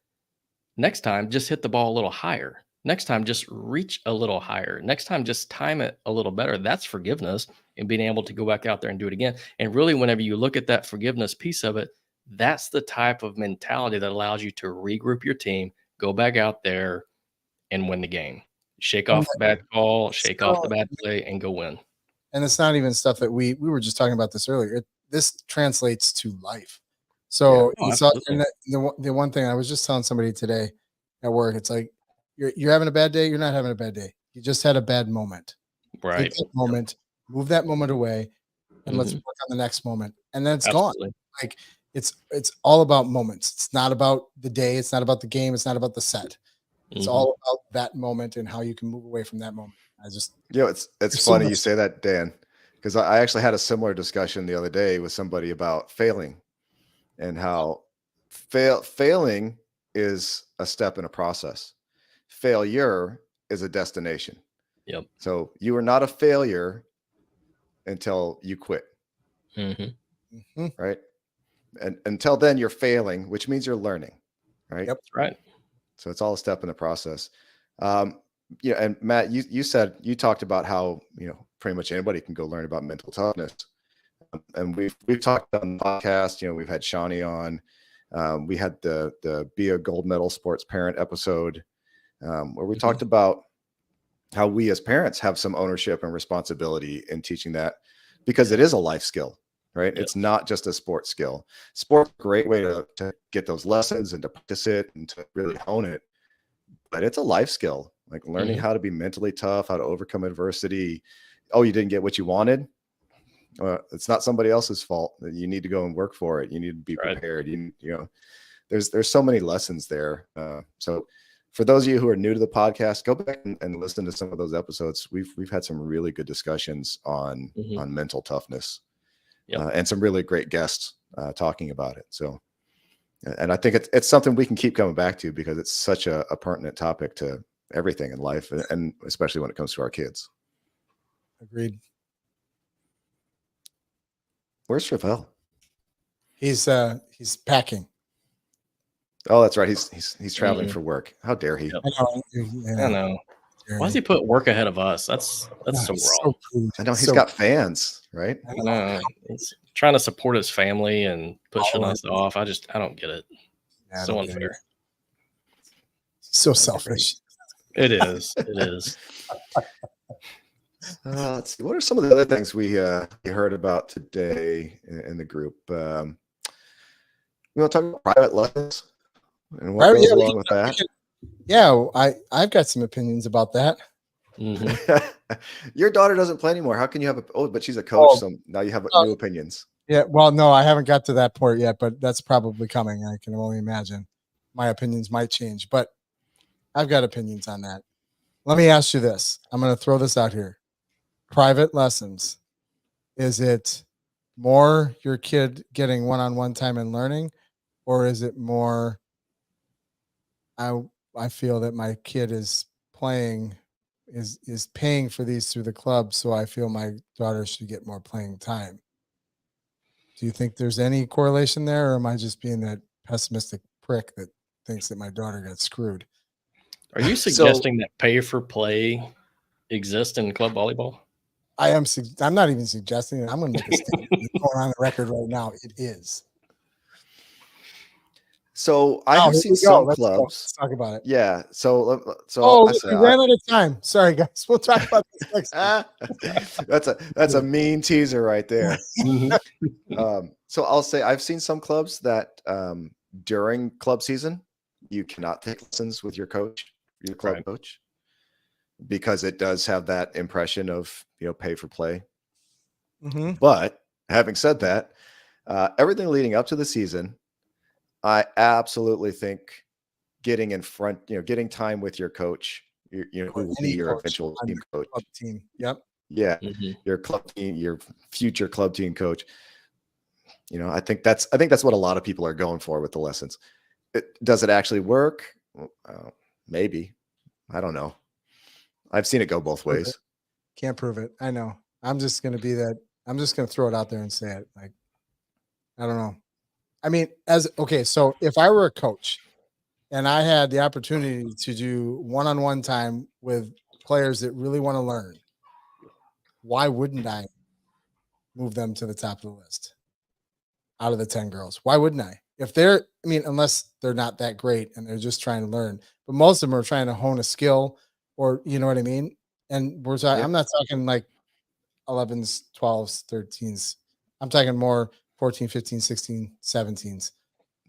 next time, just hit the ball a little higher. Next time, just reach a little higher. Next time, just time it a little better. That's forgiveness, and being able to go back out there and do it again. And really, whenever you look at that forgiveness piece of it, that's the type of mentality that allows you to regroup your team, go back out there and win the game. Shake off the bad call, shake off the bad play, and go win. And it's not even stuff that we were just talking about this earlier. This translates to life. So the one thing I was just telling somebody today at work, it's like, you're having a bad day. You're not having a bad day. You just had a bad moment. Right. Take that moment, move that moment away, and let's work on the next moment. And then it's gone. Like, it's all about moments. It's not about the day. It's not about the game. It's not about the set. It's all about that moment and how you can move away from that moment. It's funny you say that, Dan, because I actually had a similar discussion the other day with somebody about failing and how failing is a step in a process. Failure is a destination. Yep. So you are not a failure until you quit. Right. And until then you're failing, which means you're learning. Right. Yep. That's right. So it's all a step in the process. And Matt, you talked about how, pretty much anybody can go learn about mental toughness. And we've talked on the podcast, we've had Shawnee on, we had the Be a Gold Medal Sports Parent episode, where we talked about how we as parents have some ownership and responsibility in teaching that, because it is a life skill, right? It's not just a sports skill. Sports is a great way to get those lessons and to practice it and to really hone it. But it's a life skill, like learning how to be mentally tough, how to overcome adversity. Oh, you didn't get what you wanted? It's not somebody else's fault. You need to go and work for it. You need to be prepared. There's so many lessons there. So for those of you who are new to the podcast, go back and listen to some of those episodes. We've had some really good discussions on mental toughness, and some really great guests talking about it. So, and I think it's something we can keep coming back to, because it's such a pertinent topic to everything in life, and especially when it comes to our kids. Agreed. Where's Travell? He's packing. Oh, that's right. He's traveling for work. How dare he? Yep. I know. Why does he put work ahead of us? That's so wrong. I know he's got fans, right? I know. He's trying to support his family and pushing us off. I don't get it. So unfair. So selfish. It is. It is. Let's see. What are some of the other things we heard about today in the group? We want to talk about private lessons and what goes along with that. Yeah, I've got some opinions about that. Your daughter doesn't play anymore. How can you have but she's a coach, so now you have new opinions. Yeah, well, no, I haven't got to that point yet, but that's probably coming. I can only imagine. My opinions might change, but I've got opinions on that. Let me ask you this. I'm going to throw this out here. Private lessons. Is it more your kid getting one-on-one time and learning, or is it more I feel that my kid is playing is paying for these through the club, so I feel my daughter should get more playing time? Do you think there's any correlation there, or am I just being that pessimistic prick that thinks that my daughter got screwed? Are you suggesting that pay for play exists in club volleyball? I'm not even suggesting it. I'm going to make a statement going on the record right now. It is. So I have seen some clubs. Let's talk about it. Yeah. So we ran out of time. Sorry, guys. We'll talk about this next time. That's a mean teaser right there. So I'll say I've seen some clubs that during club season you cannot take lessons with your coach, your club coach, because it does have that impression of pay for play. But having said that, everything leading up to the season, I absolutely think getting in front, getting time with your coach, who will be your eventual team coach. Club team. Yep. Yeah. Your club team, your future club team coach. I think that's what a lot of people are going for with the lessons. Does it actually work? Maybe. I don't know. I've seen it go both ways. Can't prove it. I know. I'm just going to throw it out there and say it. Like, I don't know. I mean, so if I were a coach and I had the opportunity to do one-on-one time with players that really want to learn, why wouldn't I move them to the top of the list out of the 10 girls? Why wouldn't I? Unless they're not that great and they're just trying to learn, but most of them are trying to hone a skill, or you know what I mean? And we're talking, I'm not talking like 11s, 12s, 13s. I'm talking more 14, 15, 16, 17s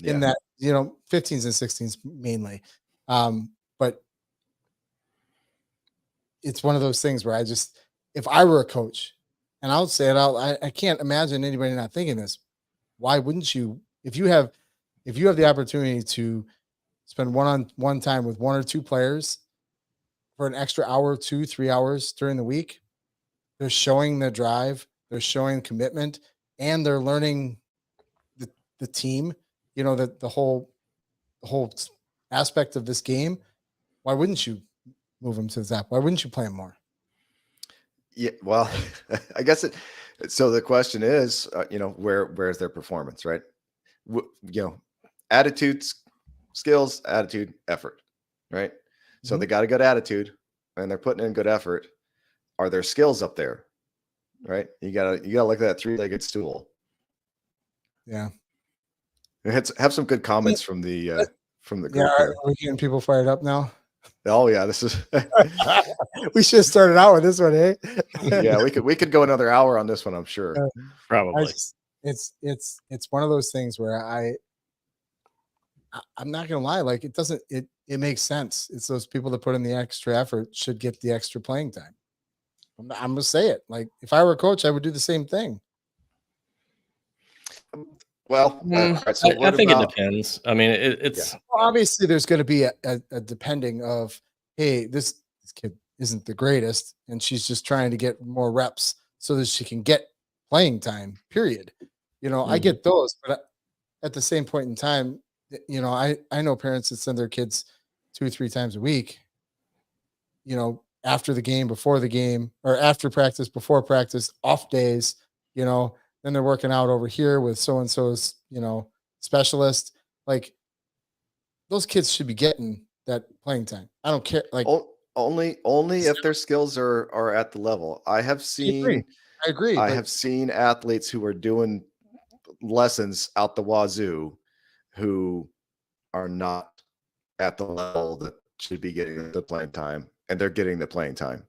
in that, 15s and 16s mainly. But it's one of those things where if I were a coach, and I'll say it out, I can't imagine anybody not thinking this. Why wouldn't you if you have the opportunity to spend one-on-one time with one or two players for an extra hour, 2-3 hours during the week, they're showing the drive, they're showing commitment, and they're learning the team, the whole aspect of this game. Why wouldn't you move them to the Zap? Why wouldn't you play them more? Yeah, well, I guess so the question is, where's their performance, right? Attitudes, skills, attitude, effort, right? So they got a good attitude and they're putting in good effort. Are their skills up there? Right? You gotta look at that 3-legged stool. Yeah. Have some good comments from the group Yeah, here. are we getting people fired up now? Oh yeah, this is we should have started out with this one, eh? Yeah, we could go another hour on this one, I'm sure. Probably. It's one of those things where I'm not gonna lie, like it makes sense. It's those people that put in the extra effort should get the extra playing time. I'm gonna say it. Like if I were a coach, I would do the same thing. Well, I think it depends. I mean, it's well, obviously there's going to be a depending of, hey, this kid isn't the greatest, and she's just trying to get more reps so that she can get playing time. Period. I get those, but at the same point in time, I know parents that send their kids 2-3 times a week. After the game, before the game, or after practice, before practice, off days. Then they're working out over here with so-and-so's, specialist. Like those kids should be getting that playing time. I don't care. Like only if their skills are at the level. I agree. I have seen athletes who are doing lessons out the wazoo who are not at the level that should be getting the playing time, and they're getting the playing time.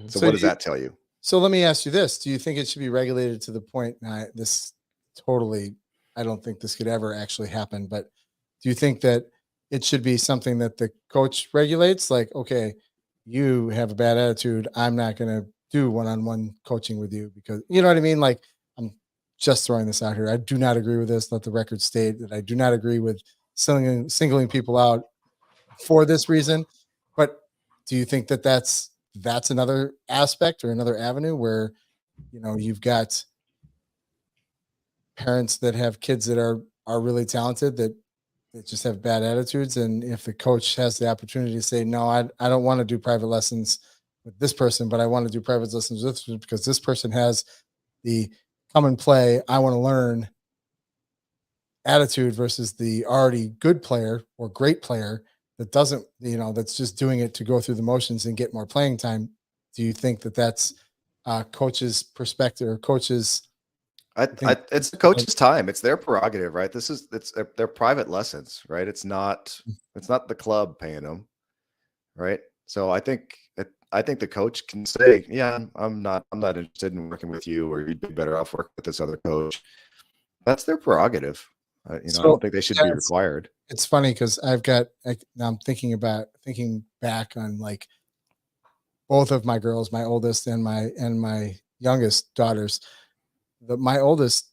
So what does that tell you? So let me ask you this. Do you think it should be regulated to the point, I don't think this could ever actually happen, but do you think that it should be something that the coach regulates? Like, okay, you have a bad attitude. I'm not going to do one-on-one coaching with you because, you know what I mean? Like, I'm just throwing this out here. I do not agree with this. Let the record state that I do not agree with singling people out for this reason. But do you think that that's another aspect or another avenue where, you've got parents that have kids that are really talented that just have bad attitudes. And if the coach has the opportunity to say, no, I don't want to do private lessons with this person, but I want to do private lessons with this because this person has the come and play, I want to learn attitude versus the already good player or great player that doesn't, that's just doing it to go through the motions and get more playing time. Do you think that that's coach's perspective or coach's? It's the coach's time. It's their prerogative, right? It's their private lessons, right? It's not the club paying them, right? So I think the coach can say, yeah, I'm not interested in working with you, or you'd be better off working with this other coach. That's their prerogative. I don't think they should be required. It's funny because now I'm thinking back on like both of my girls, my oldest and my youngest daughters. My oldest,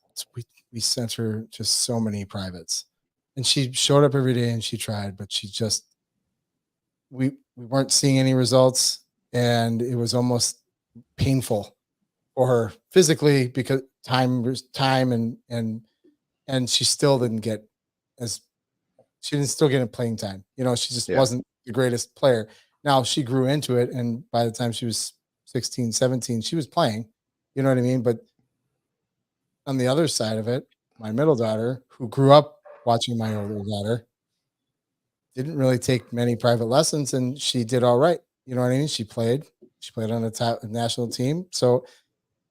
we sent her just so many privates, and she showed up every day and she tried, but she just we weren't seeing any results, and it was almost painful for her physically because time and she still didn't get still get playing time. She just wasn't the greatest player. Now she grew into it, and by the time she was 16, 17, she was playing. You know what I mean? But on the other side of it, my middle daughter, who grew up watching my older daughter, didn't really take many private lessons, and she did all right. You know what I mean? She played on the top national team. So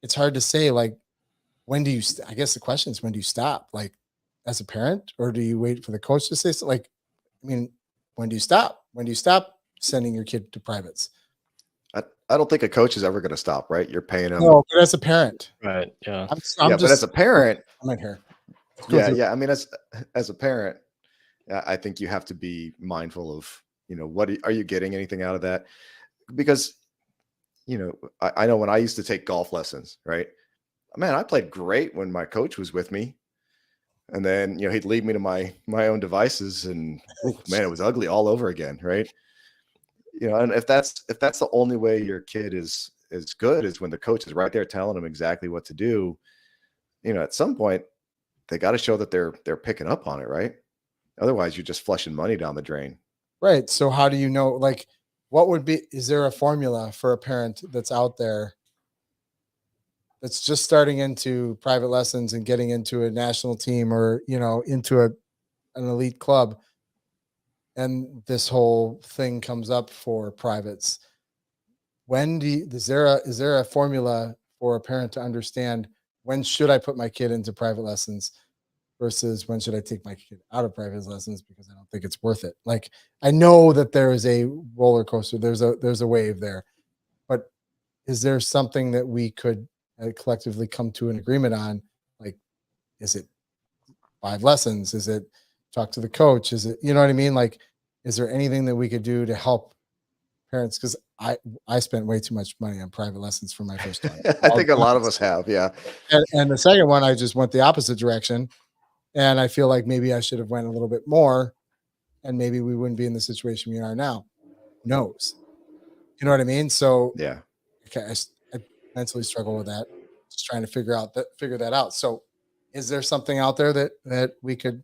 it's hard to say, like, when do you, I guess the question is, when do you stop? Like, as a parent, or do you wait for the coach to say so? Like, I mean, when do you stop? When do you stop sending your kid to privates? I don't think a coach is ever going to stop, right? You're paying them. No, but as a parent, right? Yeah, but as a parent, I'm in here. Yeah. I mean, as a parent, I think you have to be mindful of, what are you getting anything out of that? Because, I know when I used to take golf lessons, right? Man, I played great when my coach was with me. And then, he'd leave me to my own devices, and man, it was ugly all over again. Right. And if that's the only way your kid is good, is when the coach is right there telling them exactly what to do, at some point they got to show that they're picking up on it. Right. Otherwise, you're just flushing money down the drain. Right. So how do you know, like, is there a formula for a parent that's out there that's just starting into private lessons and getting into a national team, or, into an elite club, and this whole thing comes up for privates? Is there a formula for a parent to understand, when should I put my kid into private lessons versus when should I take my kid out of private lessons because I don't think it's worth it? Like, I know that there is a roller coaster, there's a wave there, but is there something that we could collectively come to an agreement on? Like, is it 5 lessons? Is it talk to the coach? Is it, you know what I mean? Like, is there anything that we could do to help parents? Because I spent way too much money on private lessons for my first one. I think a lot of us have. Yeah. And the second one, I just went the opposite direction. And I feel like maybe I should have went a little bit more, and maybe we wouldn't be in the situation we are now. Who knows? You know what I mean? So yeah, okay, I mentally struggle with that. Just trying to figure that out. So is there something out there that we could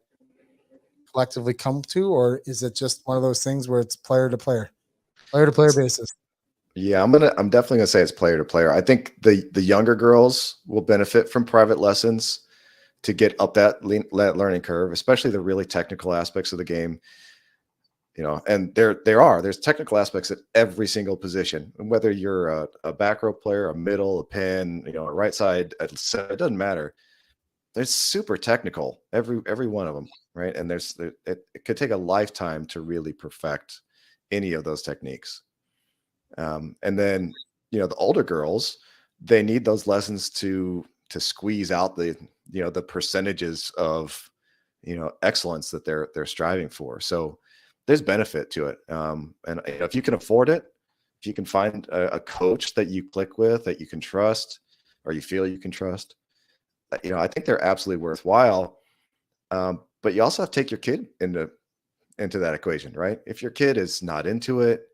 collectively come to, or is it just one of those things where it's player to player basis? Yeah, I'm definitely gonna say it's player to player. I think the younger girls will benefit from private lessons to get up that learning curve, especially the really technical aspects of the game. And there's technical aspects at every single position, whether you're a back row player, a middle, a pin, a right side, it doesn't matter. It's super technical, every one of them, right? And it could take a lifetime to really perfect any of those techniques. And then, the older girls, they need those lessons to squeeze out the percentages of, excellence that they're striving for. So there's benefit to it. And if you can afford it, if you can find a coach that you click with, that you can trust, or you feel you can trust, I think they're absolutely worthwhile. But you also have to take your kid into that equation, right? If your kid is not into it,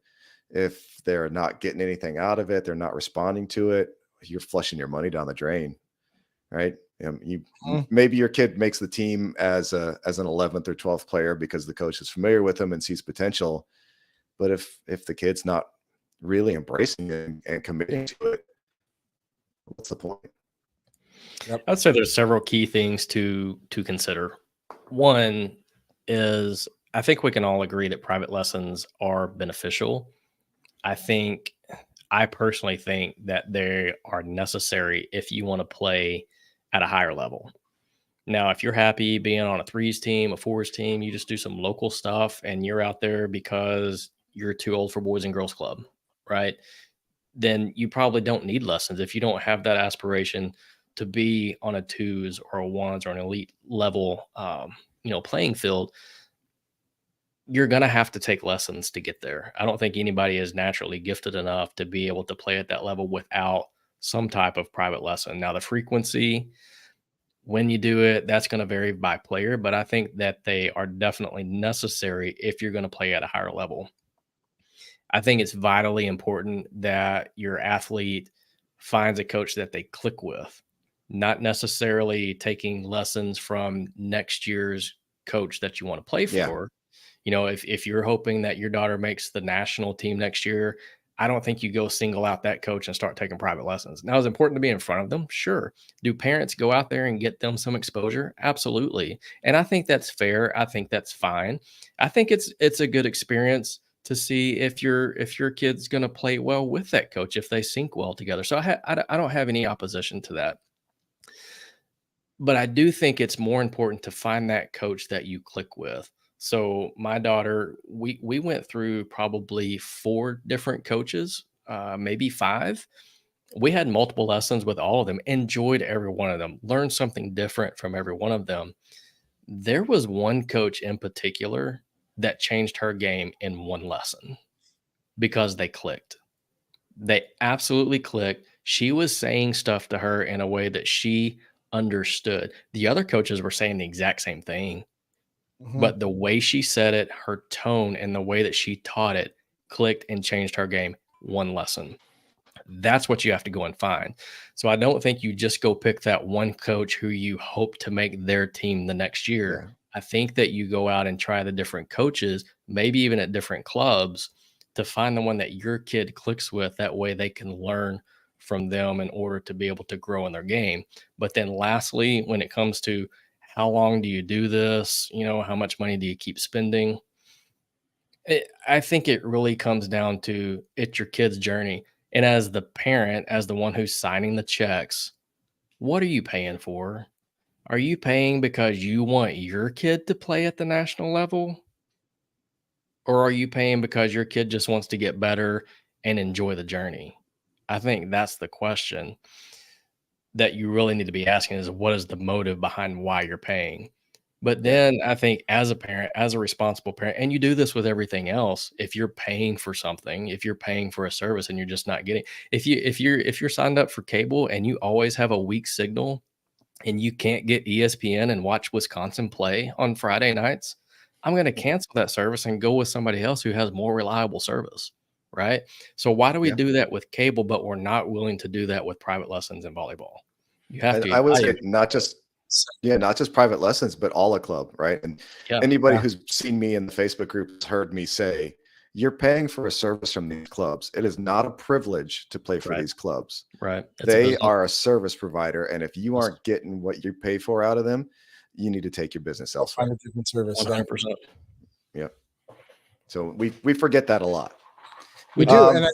if they're not getting anything out of it, they're not responding to it, you're flushing your money down the drain, right? Maybe your kid makes the team as an 11th or 12th player because the coach is familiar with him and sees potential. But if the kid's not really embracing it and committing to it, what's the point? Yep. I'd say there's several key things to consider. One is, I think we can all agree that private lessons are beneficial. I personally think that they are necessary if you want to play at a higher level. Now, if you're happy being on a 3s team, a 4s team, you just do some local stuff and you're out there because you're too old for Boys and Girls Club, right? Then you probably don't need lessons. If you don't have that aspiration to be on a 2s or a 1s or an elite level, playing field, you're going to have to take lessons to get there. I don't think anybody is naturally gifted enough to be able to play at that level without some type of private lesson. Now, the frequency, when you do it, that's going to vary by player, but I think that they are definitely necessary if you're going to play at a higher level. I think it's vitally important that your athlete finds a coach that they click with, not necessarily taking lessons from next year's coach that you want to play for. Yeah. If you're hoping that your daughter makes the national team next year, I don't think you go single out that coach and start taking private lessons. Now, it's important to be in front of them. Sure. Do parents go out there and get them some exposure? Absolutely. And I think that's fair. I think that's fine. I think it's a good experience to see if your kid's going to play well with that coach, if they sync well together. So I don't have any opposition to that. But I do think it's more important to find that coach that you click with. So my daughter, we went through probably 4 different coaches, maybe 5. We had multiple lessons with all of them, enjoyed every one of them, learned something different from every one of them. There was one coach in particular that changed her game in one lesson because they clicked. They absolutely clicked. She was saying stuff to her in a way that she understood. The other coaches were saying the exact same thing, but the way she said it, her tone, and the way that she taught it clicked and changed her game one lesson. That's what you have to go and find. So I don't think you just go pick that one coach who you hope to make their team the next year. Yeah. I think that you go out and try the different coaches, maybe even at different clubs, to find the one that your kid clicks with. That way they can learn from them in order to be able to grow in their game. But then lastly, when it comes to how long do you do this, how much money do you keep spending? I think it really comes down to it's your kid's journey. And as the parent, as the one who's signing the checks, what are you paying for? Are you paying because you want your kid to play at the national level? Or are you paying because your kid just wants to get better and enjoy the journey? I think that's the question that you really need to be asking, is what is the motive behind why you're paying? But then I think as a parent, as a responsible parent, and you do this with everything else, if you're paying for something, if you're paying for a service and you're just not getting, if you're signed up for cable and you always have a weak signal and you can't get ESPN and watch Wisconsin play on Friday nights, I'm going to cancel that service and go with somebody else who has more reliable service, right? So why do we do that with cable, but we're not willing to do that with private lessons in volleyball? You have to. I would say not just private lessons, but all a club, right? And anybody who's seen me in the Facebook group has heard me say, you're paying for a service from these clubs. It is not a privilege to play for these clubs. Right. They are a service provider. And if you aren't getting what you pay for out of them, you need to take your business elsewhere. Find a different service. 100%. Yep. So we forget that a lot. We do. And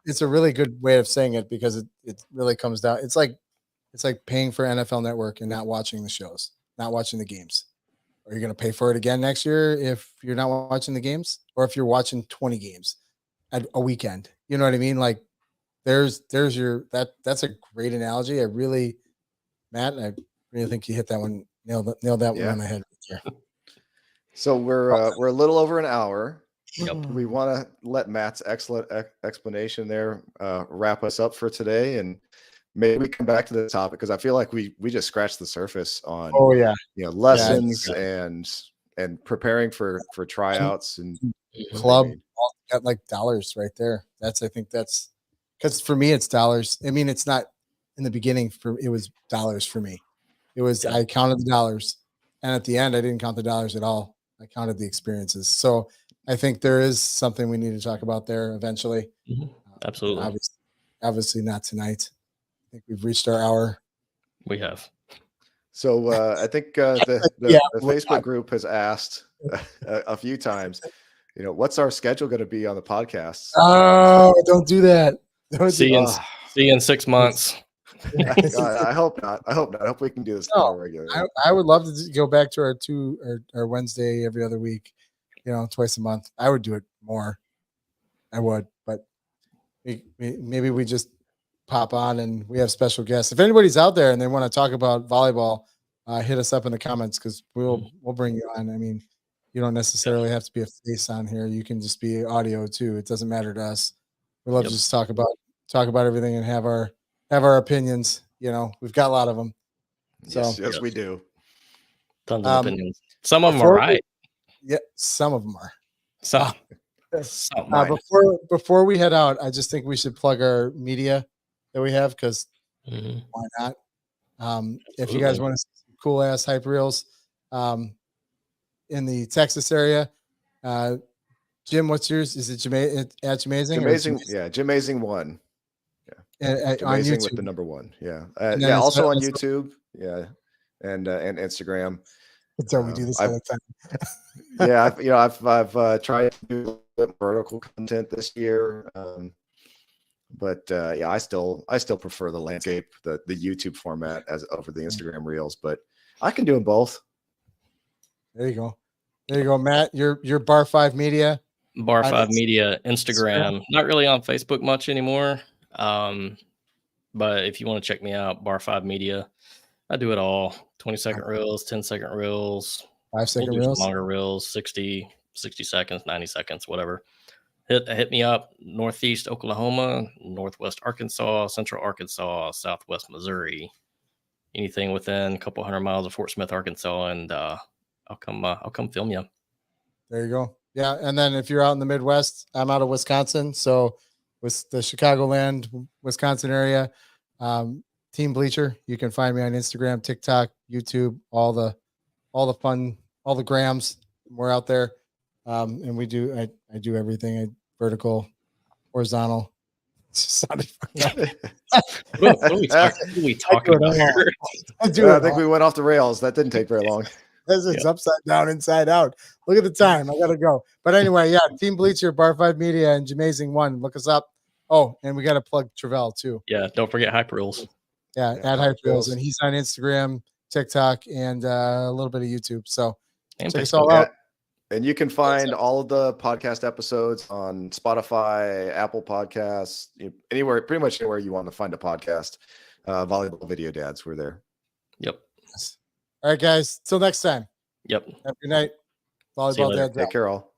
it's a really good way of saying it, because it really comes down. It's like paying for NFL Network and not watching the shows, not watching the games. Are you going to pay for it again next year if you're not watching the games, or if you're watching 20 games at a weekend? You know what I mean? Like that's a great analogy. Matt, I really think you hit that one, nailed that one on the head right there. So we're a little over an hour. Yep. We want to let Matt's excellent explanation there wrap us up for today, and maybe we come back to the topic, because I feel like we just scratched the surface on lessons and preparing for tryouts and club. Got like dollars right there. I think that's because for me it's dollars. I mean, it's not in the beginning it was dollars for me. It was I counted the dollars, and at the end I didn't count the dollars at all. I counted the experiences. So I think there is something we need to talk about there eventually. Absolutely. Obviously not tonight. I think we've reached our hour. We have. So I think the Facebook group has asked a few times, what's our schedule going to be on the podcast? Oh, don't do that. See you in 6 months. I hope not. I hope we can do this more regularly. I would love to go back to our Wednesday every other week, twice a month. I would do it more. I would, but maybe we just pop on and we have special guests. If anybody's out there and they want to talk about volleyball, hit us up in the comments, because we'll bring you on. I mean, you don't necessarily have to be a face on here. You can just be audio too. It doesn't matter to us. We love to just talk about everything and have our opinions. We've got a lot of them. So yes, we do. Tons of opinions. Some of them are right. Some of them are. Before we head out, I just think we should plug our media that we have, because why not? If you guys want to see some cool ass hype reels in the Texas area, Jim, what's yours? Is it Jamazing? Jamazing 1. On Jamazing YouTube with the number 1. Yeah. Also on YouTube. Yeah. And Instagram. So we do this all the time. I've tried to do vertical content this year. But I still prefer the landscape, the YouTube format over the Instagram reels, but I can do them both. There you go, Matt. Your Bar 5 Media. Bar 5 Media, Instagram. Not really on Facebook much anymore. But if you want to check me out, Bar 5 Media, I do it all. 20-second reels, 10-second reels, 5-second reels, longer reels, 60 seconds, 90 seconds, whatever. Hit me up. Northeast Oklahoma, Northwest Arkansas, Central Arkansas, Southwest Missouri. anything within a couple 100 miles of Fort Smith, Arkansas, and I'll come film you. There you go. Yeah, and then if you're out in the Midwest, I'm out of Wisconsin, so with the Chicagoland, Wisconsin area, Team Bleacher. You can find me on Instagram, TikTok, YouTube, all the fun, all the grams. We're out there, and I do everything. Vertical, horizontal. What are we talking about here? I think we went off the rails. That didn't take very long. It's upside down, inside out. Look at the time. I gotta go. But anyway, yeah, Team Bleacher, Bar 5 Media, and Jamazing One. Look us up. Oh, and we got to plug Travell too. Yeah, don't forget Hyper Rules. Yeah, at Hyper Rules, and he's on Instagram, TikTok, and a little bit of YouTube. So check us all out. And you can find all of the podcast episodes on Spotify, Apple Podcasts, anywhere, pretty much anywhere you want to find a podcast. Volleyball Video Dads, we're there. Yep. All right, guys. Till next time. Yep. Have a good night. Volleyball Dads. Take care, all.